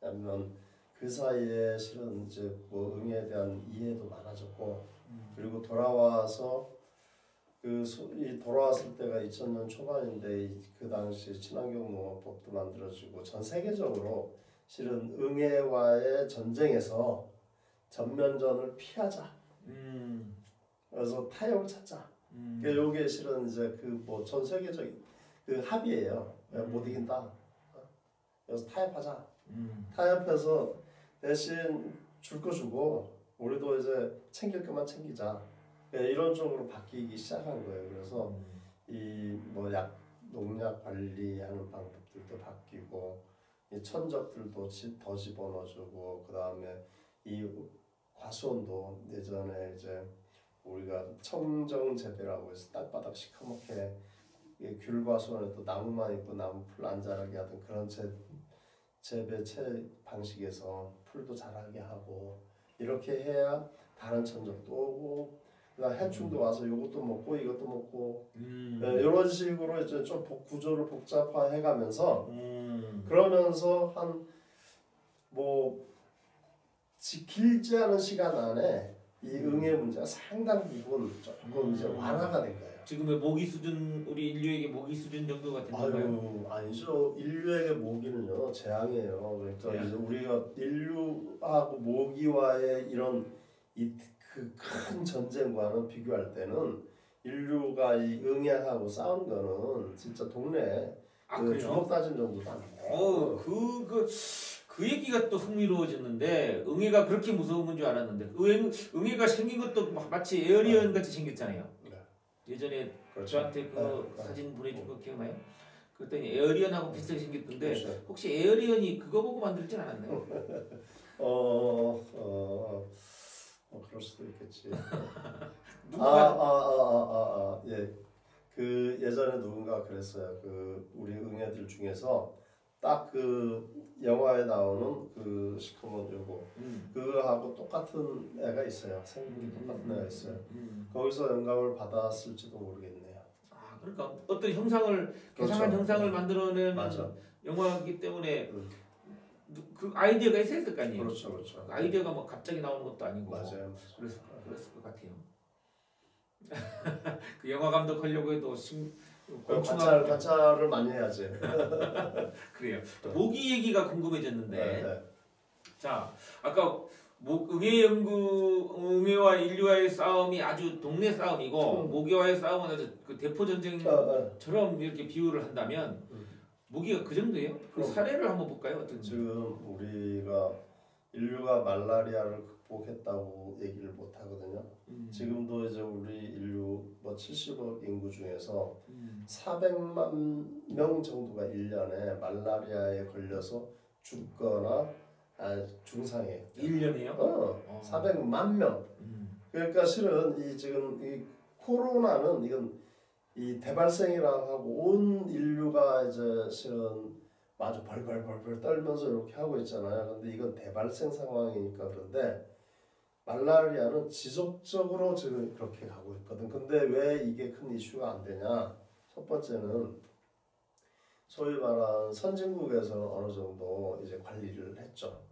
왜냐하면 그 사이에 실은 이제 뭐 응애에 대한 이해도 많아졌고 그리고 돌아와서 이 돌아왔을 때가 2000년 초반인데 그 당시 친환경농업법도 만들어지고 전 세계적으로 실은 응애와의 전쟁에서 전면전을 피하자. 그래서 타협을 찾자. 요게 실은 이제 그 뭐 전 세계적인 그 합의예요. 못 이긴다. 그래서 타협하자. 타협해서 대신 줄 거 주고 우리도 이제 챙길 것만 챙기자. 이런 쪽으로 바뀌기 시작한 거예요. 그래서 이 뭐 농약 관리하는 방법들도 바뀌고 이 천적들도 더 집어넣어주고 그 다음에 이 과수원도 예전에 이제 우리가 청정 재배라고 해서 땅바닥 시커멓게 귤과수원에 또 나무만 있고 나무 풀 안 자라게 하던 그런 재배 방식에서 풀도 자라게 하고 이렇게 해야 다른 천적도 오고 그다음 해충도 와서 이것도 먹고 이것도 먹고 이런 식으로 이제 좀 구조를 복잡화해가면서 그러면서 한 뭐 길지 않은 시간 안에 이 응애 문제가 상당 부분 조금 이제 완화가 된 거예요. 지금의 모기 수준 우리 인류에게 모기 수준 정도가 된 건가요? 아니죠. 인류에게 모기는요 재앙이에요. 그러니까 이제 우리가 인류하고 모기와의 이런 그 큰 전쟁과는 비교할 때는 인류가 이 응애하고 싸운 거는 진짜 동네 주먹 다짐 정도도 안 돼요. 그 얘기가 또 흥미로워졌는데 응애가 그렇게 무서운 건 줄 알았는데 응애가 생긴 것도 마치 에어리언 같이 생겼잖아요. 예전에 그렇죠. 저한테 사진 보내준 거 기억나요? 그랬더니 에어리언하고 비슷하게 생겼던데 그렇죠. 혹시 에어리언이 그거 보고 만들진 않았나요? 그럴 수도 있겠지. 누가 예. 그 예전에 누군가 그랬어요. 그 우리 응애들 중에서 딱 그 영화에 나오는 그 시커먼 요거 그거하고 똑같은 애가 있어요. 생물이 똑같은 애가 있어요. 거기서 영감을 받았을지도 모르겠네요. 그러니까 어떤 형상을 개상한 형상을 만들어내는 맞아. 영화이기 때문에 그 아이디어가 있었을 거 아니에요. 그렇죠. 아이디어가 뭐 갑자기 나오는 것도 아니고. 맞아요. 그랬을 것 같아요. 그 영화 감독 하려고 해도 관찰을 많이 해야지. 그래요. 모기 얘기가 궁금해졌는데, 네. 자 아까 응애와 인류와의 싸움이 아주 동네 싸움이고 모기와의 싸움은 아주 그 대포 전쟁처럼 이렇게 비유를 한다면 모기가 그 정도예요? 그 사례를 한번 볼까요? 어떤지. 지금 우리가 인류가 말라리아를 극복했다고 얘기를 못 하거든요. 지금도 이제 우리 인류 뭐 70억 인구 중에서 400만 명 정도가 1년에 말라리아에 걸려서 죽거나 중상해. 1년이요? 400만 명. 그러니까 실은 지금 이 코로나는 이건 이 대발생이라고 하고 온 인류가 이제 실은 아주 벌벌 떨면서 이렇게 하고 있잖아요. 근데 이건 대발생 상황이니까 그런데 말라리아는 지속적으로 지금 그렇게 가고 있거든. 근데 왜 이게 큰 이슈가 안 되냐? 첫 번째는 소위 말하는 선진국에서는 어느 정도 이제 관리를 했죠.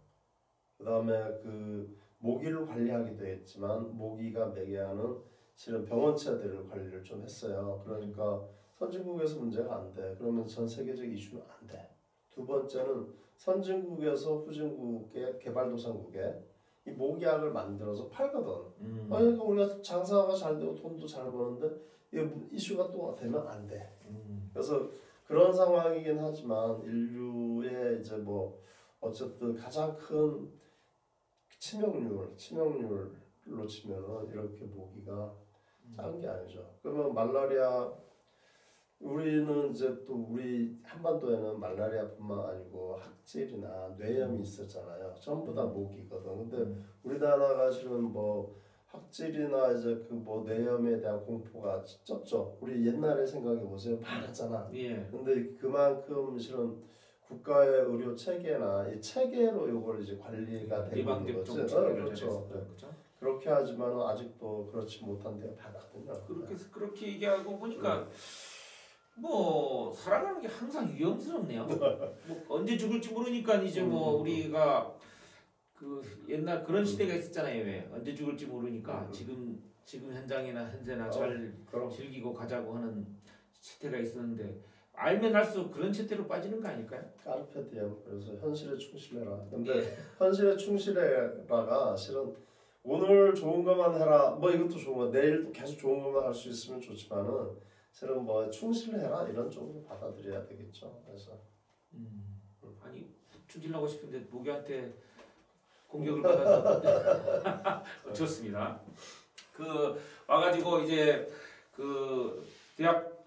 그 다음에 그 모기를 관리하기도 했지만 모기가 매개하는 실은 병원체들을 관리를 좀 했어요. 그러니까 선진국에서 문제가 안 돼. 그러면 전 세계적 이슈는 안 돼. 두 번째는 선진국에서 후진국의 개발도상국에 이 모기약을 만들어서 팔거든. 그러니까 우리가 장사가 잘 되고 돈도 잘 버는데 이게 이슈가 또 되면 안 돼. 그래서 그런 상황이긴 하지만 인류의 이제 뭐 어쨌든 가장 큰 치명률로 치면은 이렇게 모기가 작은 게 아니죠. 그러면 말라리아 우리는 이제 또 우리 한반도에는 말라리아뿐만 아니고 학질이나 뇌염이 있었잖아요. 전부 다 모기거든. 근데 우리나라가 실은 뭐 학질이나 이제 그 뭐 뇌염에 대한 공포가 쪘죠. 우리 옛날에 생각해 보세요. 많았잖아. 근데 그만큼 실은 국가의 의료 체계나 이 체계로 이걸 이제 관리가 되고 있는 거죠. 그렇죠. 그렇게 하지만 아직도 그렇지 못한 데가 많거든요. 그렇게 얘기하고 보니까 뭐 살아가는 게 항상 위험스럽네요. 뭐 언제 죽을지 모르니까 이제 뭐 우리가 그 옛날 그런 시대가 있었잖아요. 왜 언제 죽을지 모르니까 지금 지금 현장이나 현세나 어, 잘 그럼 즐기고 가자고 하는 채태가 있었는데 알면 알수록 그런 채태로 빠지는 거 아닐까요? 까르페 디엠. 그래서 현실에 충실해라. 근데 예. 현실에 충실해라가 실은 오늘 좋은 것만 해라. 뭐 이것도 좋은 거. 내일도 계속 좋은 것만 할 수 있으면 좋지만은 실은 뭐 충실해라 이런 쪽으로 받아들여야 되겠죠. 그래서 아니 충실하고 싶은데 모기한테 공격을 받아서 좋습니다. 그 와가지고 이제 그 대학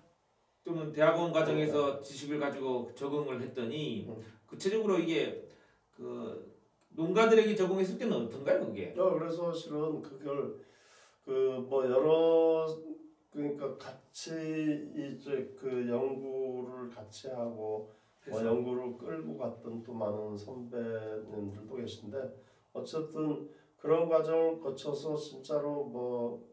또는 대학원 과정에서 지식을 가지고 적응을 했더니 구체적으로 이게 그 농가들에게 적응했을 때는 어떤가요, 그게? 그래서 실은 그걸 그 뭐 여러 그러니까 같이 이제 그 연구를 같이 하고 뭐 연구를 끌고 갔던 또 많은 선배님들도 계신데 어쨌든 그런 과정을 거쳐서 진짜로 뭐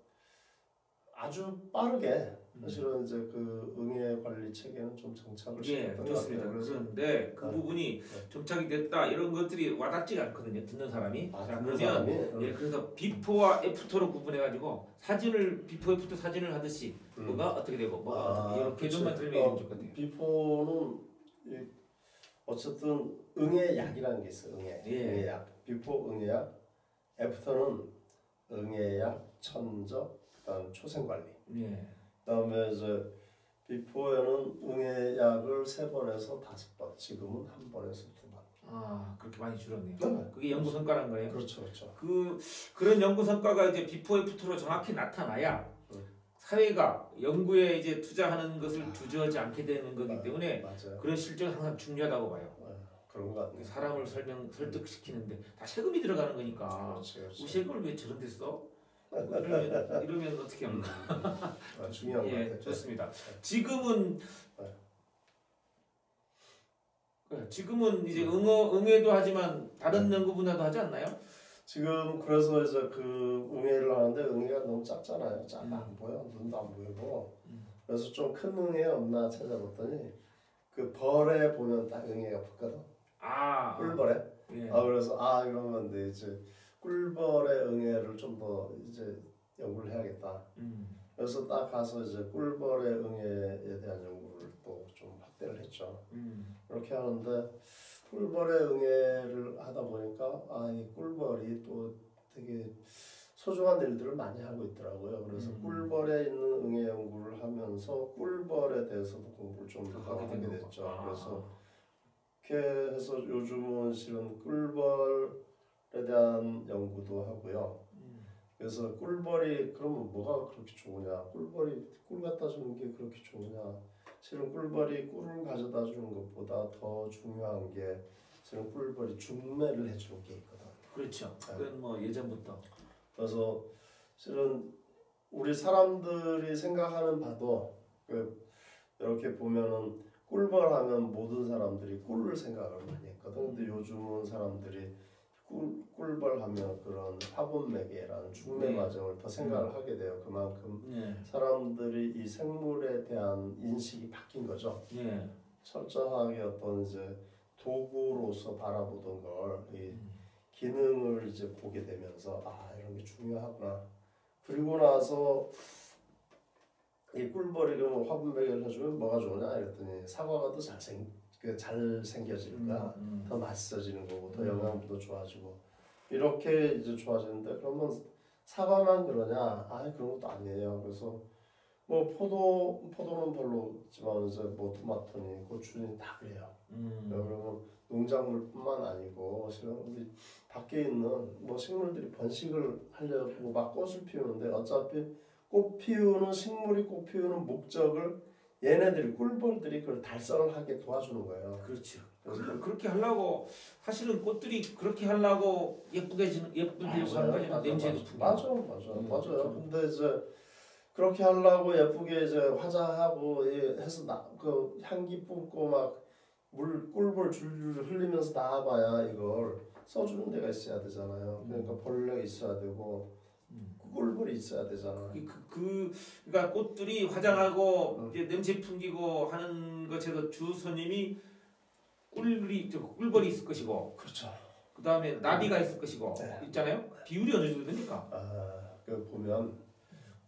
아주 빠르게 사실은 이제 그 응애 관리 체계는 좀 정착을 시켰던 것 좋습니다. 같아요. 그래서 그런데 그 부분이 정착이 됐다 이런 것들이 와닿지가 않거든요. 듣는 사람이. 자, 그러면 그래서 비포와 애프터로 구분해가지고 사진을 비포 애프터 사진을 하듯이 뭐가 어떻게 되고 뭐가 어떻게 이렇게 좀만 설명해 주실 것 같아요. 비포는 어쨌든 응애약이라는 게 있어요. 응애약. 비포 응애약. 애프터는 응애약, 천적, 그다음 초생관리. 그다음에 이제 비포에는 응애약을 3번에서 5번, 지금은 1번에서 2번. 아 그렇게 많이 줄었네요. 그게 연구 성과란 거예요. 그렇죠, 그렇죠. 그런 연구 성과가 이제 비포 애프터로 정확히 나타나야 사회가 연구에 이제 투자하는 것을 주저하지 않게 되는 거기 때문에 맞아요. 그런 실적은 항상 중요하다고 봐요. 그런 것 같아요. 사람을 설득시키는데 다 세금이 들어가는 거니까. 그렇지. 우리 세금을 왜 저런 데 써? 이러면 어떻게 합니까? 중요한 것 같아요. 좋습니다. 지금은 이제 응애도 하지만 다른 연구 분야도 하지 않나요? 지금 그래서 이제 그 응애를 하는데 응애가 너무 작잖아요. 작아 안 보여. 눈도 안 보이고. 그래서 좀 큰 응애 없나 찾아봤더니 그 벌에 보면 딱 응애가 붙거든. 꿀벌에. 그래서 그러면 이제 꿀벌의 응애를 좀 더 이제 연구를 해야겠다. 그래서 딱 가서 이제 꿀벌의 응애에 대한 연구를 또 좀 확대를 했죠. 이렇게 하는데 꿀벌의 응애를 하다 보니까 이 꿀벌이 또 되게 소중한 일들을 많이 하고 있더라고요. 그래서 꿀벌에 있는 응애 연구를 하면서 꿀벌에 대해서도 공부를 좀 더 하게 됐죠. 그래서 이렇게 해서 요즘은 실은 꿀벌에 대한 연구도 하고요. 그래서 꿀벌이 그러면 뭐가 그렇게 좋으냐? 꿀벌이 꿀 갖다 주는 게 그렇게 좋으냐? 실은 꿀벌이 꿀을 가져다 주는 것보다 더 중요한 게 실은 꿀벌이 중매를 해주는 게 있거든. 그렇죠. 그건 뭐 예전부터. 그래서 실은 우리 사람들이 생각하는 바도 이렇게 보면은 꿀벌 하면 모든 사람들이 꿀을 생각을 많이 했거든. 근데 요즘은 사람들이 꿀벌 하면 그런 화분매개라는 중매 과정을 더 생각을 하게 돼요. 그만큼 사람들이 이 생물에 대한 인식이 바뀐 거죠. 철저하게 어떤 이제 도구로서 바라보던 걸 이 기능을 이제 보게 되면서 이런 게 중요하구나. 그리고 나서 이 꿀벌이 그럼 화분매개를 해주면 뭐가 좋으냐 이랬더니 사과가 더 잘 생겨질 거야. 더 맛있어지는 거고 더 영양분도 좋아지고 이렇게 이제 좋아지는데 그러면 사과만 그러냐? 그런 것도 아니에요. 그래서 뭐 포도는 별로 없지만 이제 뭐 토마토니 고추니 다 그래요. 그러면 농작물뿐만 아니고 실은 우리 밖에 있는 뭐 식물들이 번식을 하려고 막 꽃을 피우는데 어차피 꽃 피우는 식물이 꽃 피우는 목적을 얘네들이 꿀벌들이 그걸 달성을 하게 도와주는 거예요. 그렇죠. 그렇게 하려고 사실은 꽃들이 그렇게 하려고 예쁘려고 하는 거죠. 냄새도 풍기고. 맞아요. 근데 이제 그렇게 하려고 예쁘게 이제 화장하고 해서 그 향기 뿜고 막 꿀벌 줄줄 흘리면서 나와봐야 이걸 써주는 데가 있어야 되잖아요. 그러니까 벌레가 있어야 되고 꿀벌이 있어야 되잖아. 그러니까 꽃들이 화장하고 이제 냄새 풍기고 하는 것에서 주 손님이 꿀벌이 있을 것이고, 그렇죠. 그 다음에 나비가 있을 것이고 있잖아요. 비율이 어느 정도 됩니까? 그 보면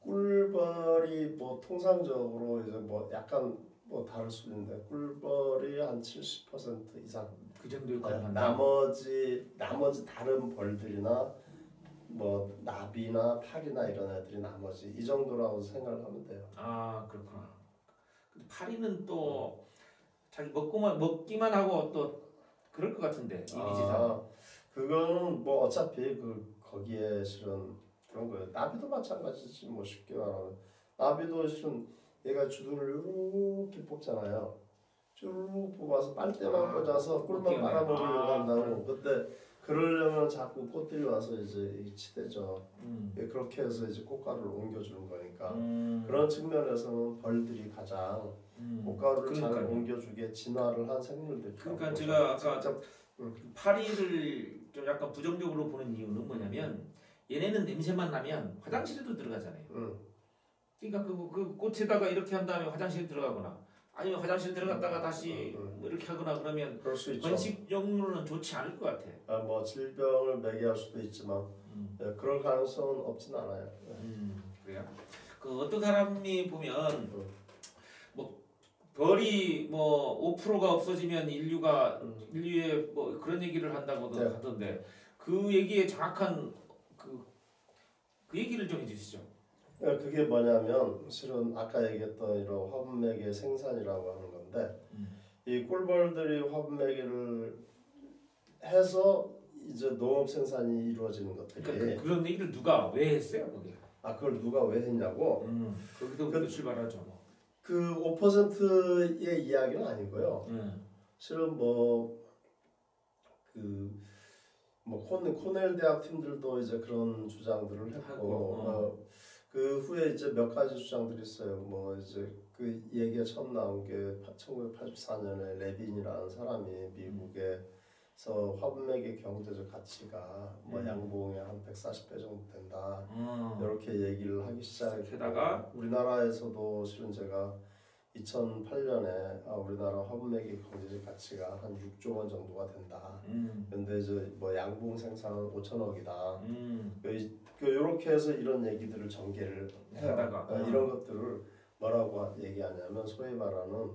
꿀벌이 뭐 통상적으로 이제 뭐 약간 뭐 다를 수 있는데 꿀벌이 한 70% 이상. 그 정도 역할을 한다. 나머지 다른 벌들이나 뭐 나비나 파리나 이런 애들이 나머지 이 정도라고 생각을 하면 돼요. 아 그렇구나. 근데 파리는 또 자기 먹기만 하고 또 그럴 것 같은데 이미지상. 그거는 뭐 어차피 그 거기에 실은 그런 거예요. 나비도 마찬가지지 뭐 쉽게 말하면 나비도 실은 얘가 주둥이를 이렇게 뽑잖아요. 쭉 뽑아서 빨대만 꽂아서 꿀만 빨아먹으려고 한다고. 그때 그러려면 자꾸 꽃들이 와서 이제 치대죠. 그렇게 해서 이제 꽃가루를 옮겨주는 거니까 그런 측면에서는 벌들이 가장 꽃가루를 잘 옮겨주게 진화를 한 생물들. 그러니까 제가 아까 파리를 좀 약간 부정적으로 보는 이유는 뭐냐면 얘네는 냄새만 나면 화장실에도 들어가잖아요. 그러니까 그 꽃에다가 이렇게 한 다음에 화장실 들어가거나 아니면 화장실 들어갔다가 다시 뭐 이렇게 하거나 그러면 번식용으로는 좋지 않을 것 같아. 뭐 질병을 매개할 수도 있지만 그럴 가능성은 없진 않아요. 그래요? 그 어떤 사람이 보면 뭐 벌이 뭐 5%가 없어지면 인류의 뭐 그런 얘기를 한다고도 하던데 그 얘기에 정확한 그 얘기를 좀 해주시죠. 그게 뭐냐면 실은 아까 얘기했던 이런 화분매개 생산이라고 하는 건데 이 꿀벌들이 화분매개를 해서 이제 농업 생산이 이루어지는 것들이 그러니까 그런 얘기를 누가 왜 했어요 그게? 그걸 누가 왜 했냐고? 거기서부터 출발하죠. 그 5%의 이야기는 아니고요. 실은 코넬 대학 팀들도 이제 그런 주장들을 했고 그 후에 이제 몇 가지 주장들이 있어요. 뭐 이제 그 얘기가 처음 나온 게 1984년에 레빈이라는 사람이 미국에서 화분매개 경제적 가치가 뭐 양봉에 한 140배 정도 된다. 이렇게 얘기를 하기 시작했고 게다가 우리나라에서도 실은 제가 2008년에 우리나라 화분매개 경제적 가치가 한 6조 원 정도가 된다. 근데 이제 뭐 양봉 생산은 5천억이다. 이렇게 해서 이런 얘기들을 전개를 해요. 이런 것들을 뭐라고 얘기하냐면 소위 말하는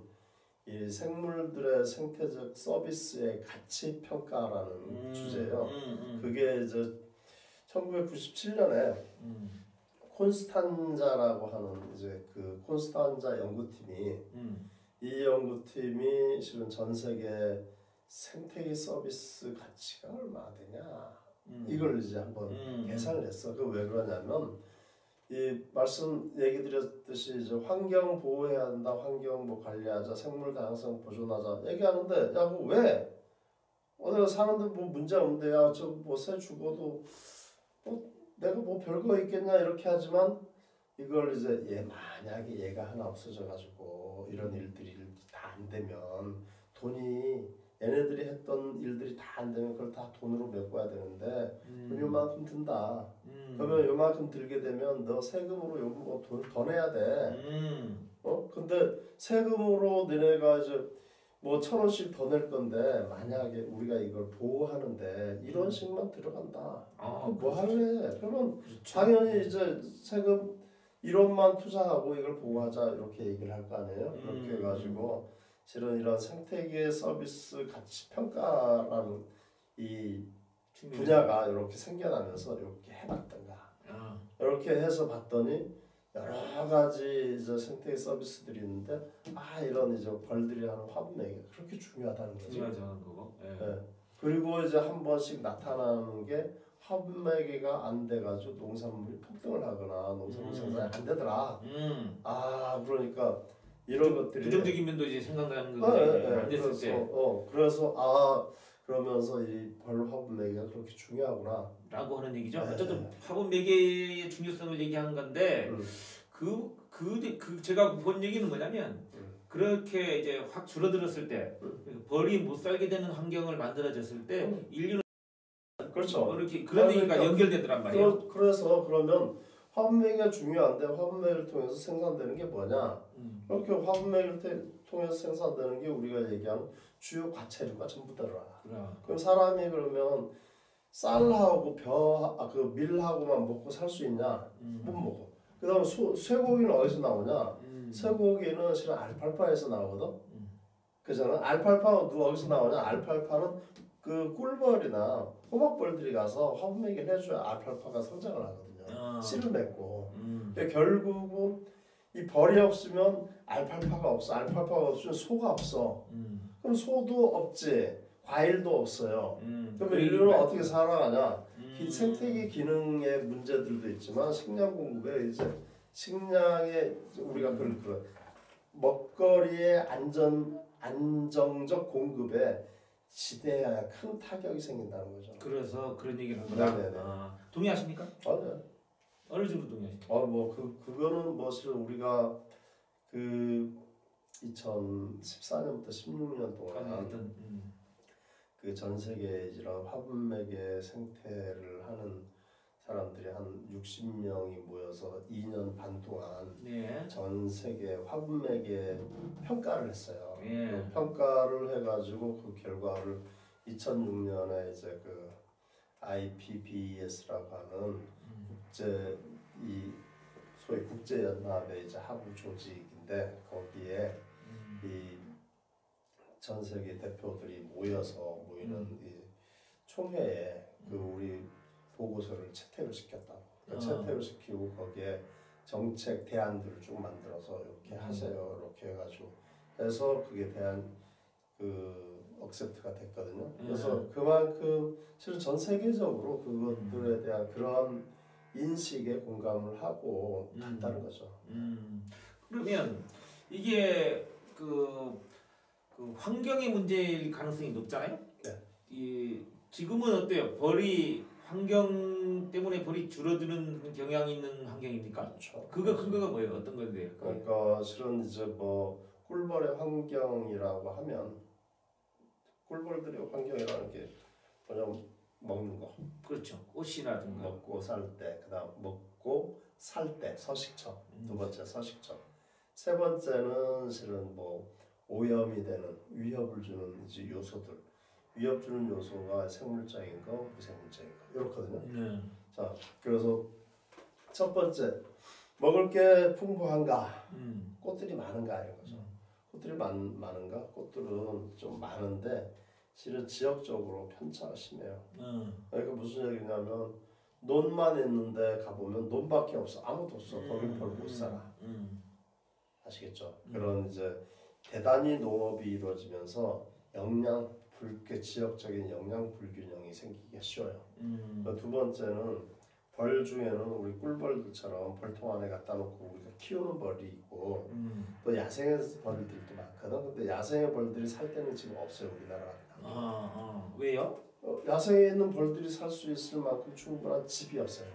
이 생물들의 생태적 서비스의 가치 평가라는 주제예요. 그게 이제 1997년에 콘스탄자라고 하는 이제 그 콘스탄자 연구팀이 이 연구팀이 실은 전 세계 생태계 서비스 가치가 얼마 되냐 이걸 이제 한번 계산을 했어. 그 왜 그러냐면 이 말씀 얘기 드렸듯이 이제 환경 보호해야 한다, 환경 뭐 관리하자, 생물 다양성 보존하자 얘기하는데 야 그 왜? 내가 사는데 뭐 문제 없는데 야 저 뭐 새 죽어도 내가 뭐 별거 있겠냐 이렇게 하지만 이걸 이제 만약에 얘가 하나 없어져 가지고 이런 일들이 다 안 되면 돈이 얘네들이 했던 일들이 다 안 되면 그걸 다 돈으로 메꿔야 되는데 돈이 요만큼 든다. 그러면 요만큼 들게 되면 너 세금으로 요거 돈 더 내야 돼. 근데 세금으로 너네가 이제 뭐 1,000원씩 더 낼 건데 만약에 우리가 이걸 보호하는데 이런 식만 들어간다. 뭐 할래? 그러면 당연히 이제 세금 1원만 투자하고 이걸 보호하자 이렇게 얘기를 할 거 아니에요. 그렇게 해가지고 실은 이런 생태계 서비스 가치 평가라는 이 분야가 이렇게 생겨나면서 이렇게 해봤던가. 이렇게 해서 봤더니 여러 가지 이제 생태계 서비스들이 있는데 이런 이제 벌들이 하는 화분매개가 그렇게 중요하다는 거죠. 중요하다는 거고. 네. 그리고 이제 한 번씩 나타나는 게 화분매개가 안 돼가지고 농산물이 폭등을 하거나 농산물 생산이 안 되더라. 그러니까 이런 것들이 부정적인 면도 이제 생각나는 거지. 안 됐을 때. 그래서 그러면서 이 벌 화분매개가 그렇게 중요하구나. 라고 하는 얘기죠. 어쨌든 화분매개의 중요성을 얘기하는 건데 제가 본 얘기는 뭐냐면 그렇게 이제 확 줄어들었을 때 벌이 못 살게 되는 환경을 만들어졌을 때 인류는 그렇죠. 이렇게 그런 얘기가 연결되더란 말이에요. 그래서 그러면 화분매개가 중요한데 화분매개를 통해서 생산되는 게 뭐냐? 이렇게 화분매개를 통해서 생산되는 게 우리가 얘기하는 주요 과체류가 전부 들어와. 그럼 사람이 그러면 쌀하고 밀하고만 먹고 살 수 있냐? 못 먹어. 그다음에 쇠고기는 어디서 나오냐? 쇠고기는 실은 알팔파에서 나오거든. 그잖아. 알팔파는 어디서 나오냐? 알팔파는 그 꿀벌이나 호박벌들이 가서 화분매기를 해줘야 알팔파가 성장을 하거든요. 씨를 맺고. 근데 결국은 이 벌이 없으면 알팔파가 없어. 알팔파가 없으면 소가 없어. 그럼 소도 없지. 과일도 없어요. 그럼 인류는 어떻게 살아가냐? 생태계 기능의 문제들도 있지만 식량 공급에 이제 식량의 우리가 그런 먹거리의 안정적 공급에 지대에 큰 타격이 생긴다는 거죠. 그래서 그런 얘기를 합니다. 네네네. 동의하십니까? 네. 어느 정도 동의하십니까? 그거는 뭐 실은 우리가 그 2014년부터 16년 동안 그 전 세계에 이런 화분맥의 생태를 하는 사람들이 한 60명이 모여서 2년 반 동안 전 세계 화분맥의 평가를 했어요. 그 평가를 해가지고 그 결과를 2006년에 이제 그 IPBES라고 하는 소위 국제연합의 이제 하부 조직인데 거기에 이 전 세계 대표들이 모여서 모이는 이 총회에 그 우리 보고서를 채택을 시켰다고. 채택을 시키고 거기에 정책 대안들을 쭉 만들어서 이렇게 하세요. 이렇게 해가지고 해서 그게 대한 그 억셉트가 됐거든요. 그래서 그만큼 실은 전 세계적으로 그것들에 대한 그런 인식에 공감을 하고 간다는 거죠. 그러면 이게 그 환경의 문제일 가능성이 높잖아요. 이 지금은 어때요? 환경 때문에 벌이 줄어드는 경향이 있는 환경입니까? 그렇죠. 그거 근거가 뭐예요? 어떤 건데요? 그러니까 실은 이제 뭐 꿀벌의 환경이라고 하면 꿀벌들의 환경이라는 게 그냥 먹는 거. 그렇죠. 꽃이라든가 먹고 살 때, 그다음 먹고 살 때 서식처. 두 번째 서식처. 세 번째는 실은 뭐 오염이 되는 위협을 주는 이제 요소들. 위협 주는 요소가 생물적인 거, 무생물적인 거 이렇거든요. 자, 그래서 첫 번째 먹을 게 풍부한가, 꽃들이 많은가 이런 거죠. 꽃들이 많은가? 꽃들은 좀 많은데 실은 지역적으로 편차가 심해요. 그러니까 무슨 얘기냐면 논만 있는데 가보면 논밖에 없어. 아무도 없어. 거긴 벌 못 살아. 아시겠죠? 그런 이제 대단히 농업이 이루어지면서 지역적인 영양 불균형이 생기기가 쉬워요. 두 번째는 벌 중에는 우리 꿀벌들처럼 벌통 안에 갖다 놓고 우리가 키우는 벌이 있고 또 야생의 벌들도 많거든. 근데 야생의 벌들이 살 때는 지금 없어요. 우리나라 같은. 왜요? 야생에 있는 벌들이 살 수 있을 만큼 충분한 집이 없어요.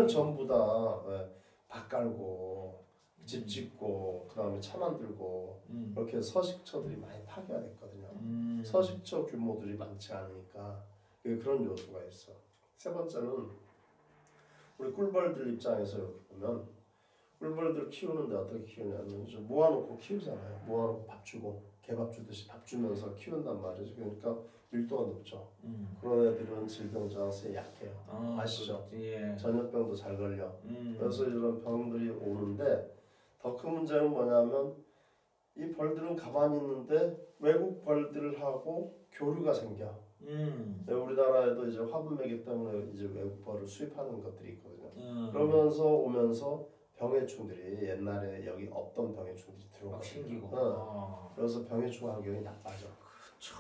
전부 다 밭 깔고 집 짓고 그다음에 차 만들고 이렇게 서식처들이 많이 파괴가 됐거든요. 서식처 규모들이 많지 않으니까 그런 요소가 있어. 세 번째는 우리 꿀벌들 입장에서 이렇게 보면 꿀벌들 키우는데 어떻게 키우냐면 모아놓고 키우잖아요. 모아놓고 밥 주고 개밥 주듯이 밥 주면서 키운단 말이죠. 그러니까 밀도가 높죠. 그런 애들은 질병 저항성이 약해요. 아시죠? 전염병도 잘 걸려. 그래서 이런 병들이 오는데 더 큰 문제는 뭐냐면 이 벌들은 가만히 있는데 외국 벌들하고 교류가 생겨. 우리나라에도 이제 화분매기 때문에 이제 외국 벌을 수입하는 것들이 있거든요. 그러면서 오면서 병해충들이 옛날에 여기 없던 병해충들이 들어오고 생기고. 그래서 병해충 환경이 나빠져. 그렇죠.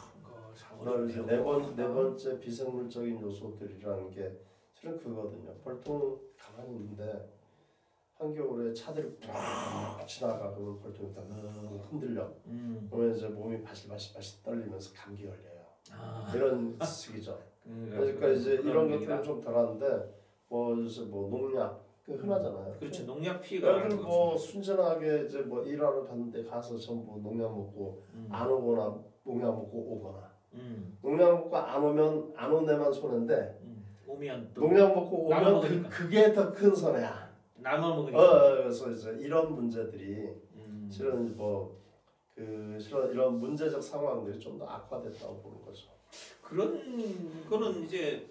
이제 네 번째 비생물적인 요소들이라는 게 실은 그거거든요. 벌통 가만히 있는데 한겨울에 차들이 쫙 지나가 그러면 벌통이 다 흔들려. 그러면 이제 몸이 바실바실 떨리면서 감기 걸려요. 이런 식이죠. 그러니까 이제 이런 것들은 좀 덜한데 요새 농약 흔하잖아요. 그렇죠. 농약 피해가 애들 순진하게 이제 일하러 갔는데 가서 전부 농약 먹고 안 오거나 농약 먹고 오거나. 농약 먹고 안 온 애만 손해인데 오면 또 농약 먹고 오면 그게 더 큰 손해야. 나눠 먹으니까. 그래서 이제 이런 문제들이 실은 이런 문제적 상황들이 좀 더 악화됐다고 보는 거죠. 그런 거는 이제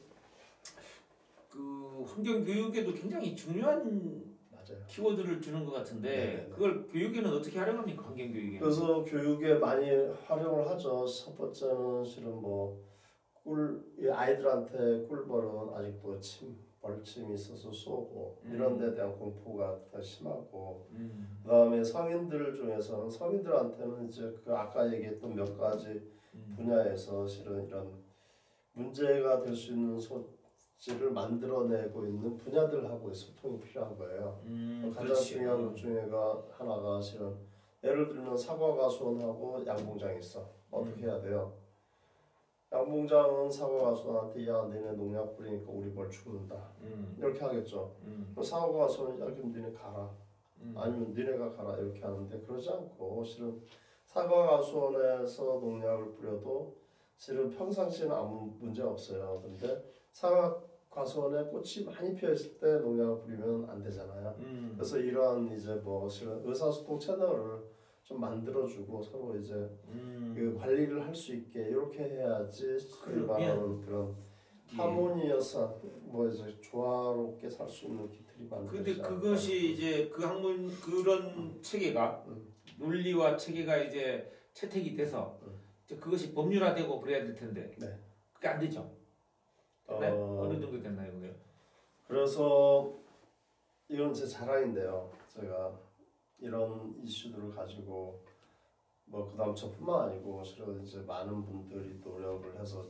그 환경 교육에도 굉장히 중요한 맞아요. 키워드를 주는 것 같은데 네네네. 그걸 교육에는 어떻게 활용합니까? 환경 교육에. 그래서 교육에 많이 활용을 하죠. 첫 번째는 실은 뭐 이 아이들한테 꿀벌은 아직도 벌침이 있어서 쏘고 이런 데 대한 공포가 더 심하고 그다음에 성인들 중에서는 성인들한테는 이제 그 아까 얘기했던 몇 가지 분야에서 실은 이런 문제가 될 수 있는 소지를 만들어내고 있는 분야들하고의 소통이 필요한 거예요. 가장 그렇지. 중요한 것 중에가 하나가 실은 예를 들면 사과가수원하고 양봉장이 있어. 어떻게 해야 돼요? 양봉장은 사과가수원한테 야 너네 농약 뿌리니까 우리 벌 죽는다. 이렇게 하겠죠. 그럼 사과가수원이 야 그럼 너네 가라. 아니면 너네가 가라 이렇게 하는데 그러지 않고 실은 사과가수원에서 농약을 뿌려도 실은 평상시에는 아무 문제 없어요. 근데 사과가수원에 꽃이 많이 피어 있을 때 농약을 뿌리면 안 되잖아요. 그래서 이런 이제 뭐 실은 의사소통 채널을 좀 만들어주고 서로 이제 그 관리를 할 수 있게 이렇게 해야지 소위 말하는 그런 하모니어스 뭐 이제 조화롭게 살 수 있는 기틀이 만들어지지 근데 않을까. 그것이 이제 그 학문 그런 체계가 논리와 체계가 이제 채택이 돼서 이제 그것이 법률화되고 그래야 될 텐데 네. 그게 안 되죠. 됐나요? 어느 정도 됐나요, 그게? 그래서 이건 제 자랑인데요. 제가 이런 이슈들을 가지고 뭐 그다음 저뿐만 아니고 실은 이제 많은 분들이 노력을 해서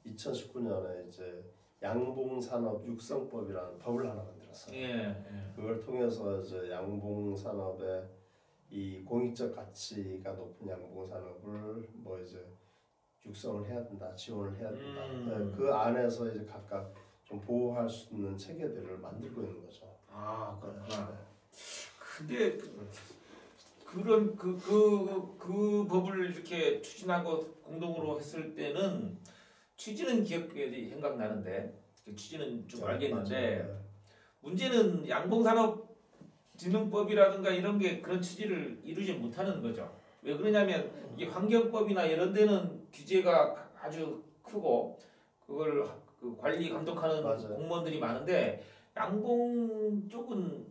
2019년에 이제 양봉산업 육성법이라는 법을 하나 만들었어요. 예. 그걸 통해서 이제 양봉산업의 이 공익적 가치가 높은 양봉산업을 뭐 이제 육성을 해야 된다, 지원을 해야 된다. 그 안에서 이제 각각 좀 보호할 수 있는 체계들을 만들고 있는 거죠. 아, 그렇구나. 근데 그런 그 법을 이렇게 추진하고 공동으로 했을 때는 취지는 기억이 생각나는데 취지는 좀 알겠는데 문제는 양봉산업진흥법이라든가 이런 게 그런 취지를 이루지 못하는 거죠. 왜 그러냐면 이게 환경법이나 이런 데는 규제가 아주 크고 그걸 그 관리 감독하는 맞아요. 공무원들이 많은데 양봉 쪽은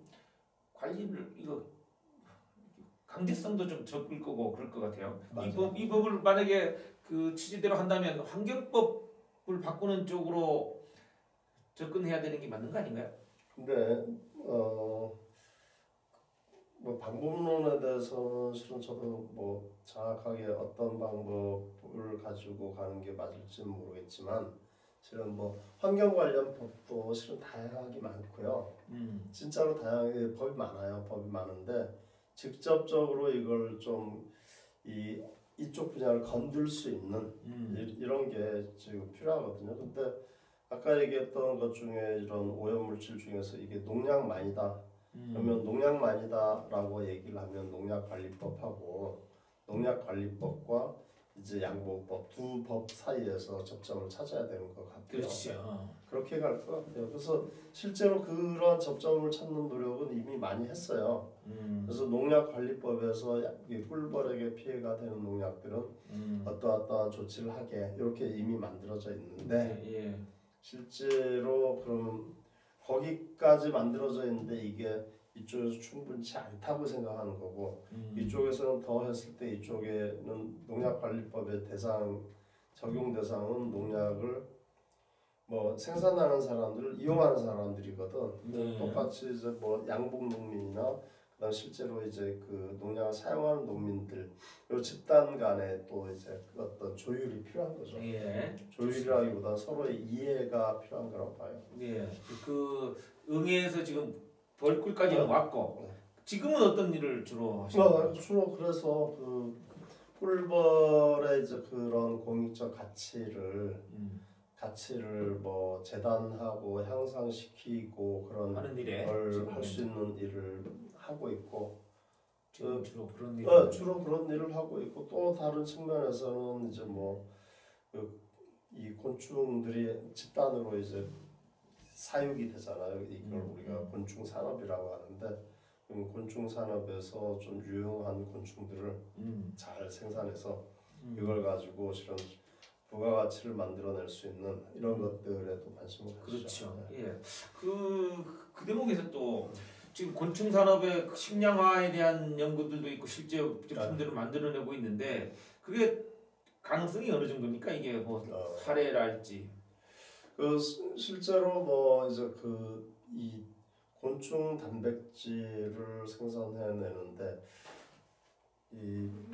관리를 이거 강제성도 좀 적을 거고 그럴 것 같아요. 이 법을 만약에 그 취지대로 한다면 환경법을 바꾸는 쪽으로 접근해야 되는 게 맞는 거 아닌가요? 근데 뭐 방법론에 대해서는 실은 저도 뭐 정확하게 어떤 방법을 가지고 가는 게 맞을지는 모르겠지만 실은 뭐 환경 관련 법도 실은 다양하게 많고요. 진짜로 다양하게 법이 많아요. 법이 많은데 직접적으로 이걸 좀 이쪽 분야를 건들 수 있는 이런 게 지금 필요하거든요. 근데 아까 얘기했던 것 중에 이런 오염물질 중에서 이게 농약만이다. 그러면 농약만이다라고 얘기를 하면 농약관리법하고 농약관리법과 이제 양봉법 두 법 사이에서 접점을 찾아야 되는 것 같아요. 그렇죠. 그렇게 갈 것 같아요. 그래서 실제로 그런 접점을 찾는 노력은 이미 많이 했어요. 그래서 농약관리법에서 꿀벌에게 피해가 되는 농약들은 어떠한 조치를 하게 이렇게 이미 만들어져 있는데 실제로 그럼 거기까지 만들어져 있는데 이게 이쪽에서 충분치 않다고 생각하는 거고 이쪽에서는 더 했을 때 이쪽에는 농약관리법의 적용 대상은 농약을 뭐 생산하는 사람들을 이용하는 사람들이거든. 똑같이 이제 뭐 양봉농민이나 그다음 실제로 이제 그 농약을 사용하는 농민들 요 집단 간에 또 이제 그 어떤 조율이 필요한 거죠. 조율이라기보다 서로의 이해가 필요한 거라고 봐요. 그 응애에서 지금 벌꿀까지는 왔고 지금은 어떤 일을 주로 하시는 거예요? 주로 그래서 그 꿀벌의 이제 그런 공익적 가치를 뭐 재단하고 향상시키고 그런 걸 할 수 있는 일을 하고 있고 주로 그런 주로 그런 일을 하고 있고 또 다른 측면에서는 이제 뭐 이 곤충들이 집단으로 이제 사육이 되잖아요. 이걸 우리가 곤충 산업이라고 하는데 곤충 산업에서 좀 유용한 곤충들을 잘 생산해서 이걸 가지고 실은 부가가치를 만들어낼 수 있는 이런 것들에도 관심을 가지죠. 그렇죠. 그 대목에서 또 지금 곤충 산업의 식량화에 대한 연구들도 있고 실제 제품들을 만들어내고 있는데 그게 가능성이 어느 정도입니까? 이게 뭐 사례랄지. 실제로 뭐 이제 이 곤충 단백질을 생산해내는데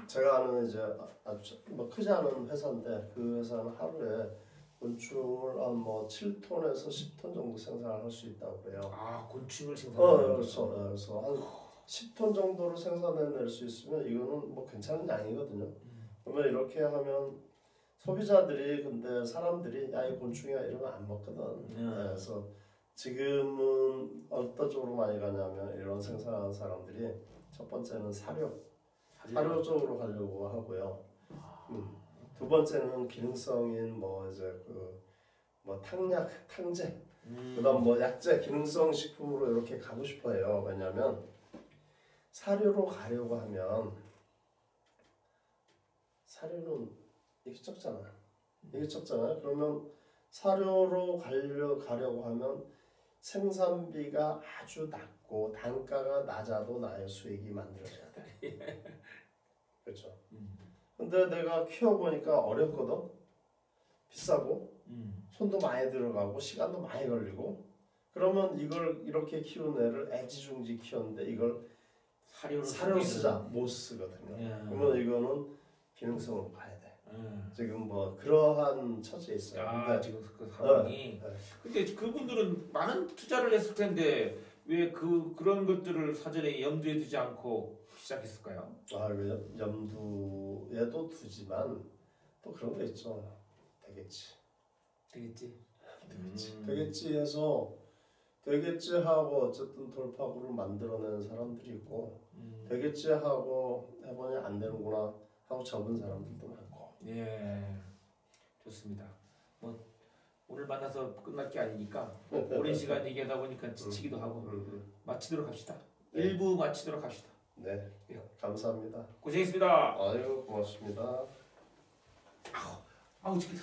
제가 아는 이제 아주 뭐 크지 않은 회사인데 그 회사는 하루에 곤충을 한 뭐 7톤에서 10톤 정도 생산할 수 있다고 그래요. 아, 곤충을 생산하는 그래서 한 10톤 정도를 생산해낼 수 있으면 이거는 뭐 괜찮은 양이거든요. 그러면 이렇게 하면 소비자들이 근데 사람들이 야 이 곤충이야 이러면 안 먹거든. 그래서 지금은 어떤 쪽으로 많이 가냐면 이런 생산하는 사람들이 첫 번째는 사료 쪽으로 가려고 하고요. 두 번째는 기능성인 뭐 이제 뭐 탕약, 탕제, 그다음 뭐 약재, 기능성 식품으로 이렇게 가고 싶어해요. 왜냐하면 사료로 가려고 하면 사료는 이게 적잖아요. 그러면 사료로 가려고 하면 생산비가 아주 낮고 단가가 낮아도 나의 수익이 만들어져야 돼. 그렇죠. 근데 내가 키워보니까 어렵거든. 비싸고 손도 많이 들어가고 시간도 많이 걸리고 그러면 이걸 이렇게 키운 애를 애지중지 키웠는데 이걸 사료로 쓰자 못 쓰거든요. 그러면 이거는 기능성으로 가야 돼. 지금 뭐 그러한 처지에 있어요. 근데 지금 그 상황이. 근데 그분들은 많은 투자를 했을 텐데 왜 그런 것들을 사전에 염두에 두지 않고 시작했을까요? 염두에도 두지만 또 그런 거 있죠. 되겠지 해서 되겠지 하고 어쨌든 돌파구를 만들어내는 사람들이 있고 되겠지 하고 해보니 안 되는구나 하고 접은 사람들도 많고. 예, 좋습니다. 뭐 오늘 만나서 끝날 게 아니니까 오랜 시간 얘기하다 보니까 지치기도 하고 마치도록 합시다. 네. 1부 마치도록 합시다. 네, 감사합니다. 고생했습니다. 아유, 고맙습니다. 아우, 지키다.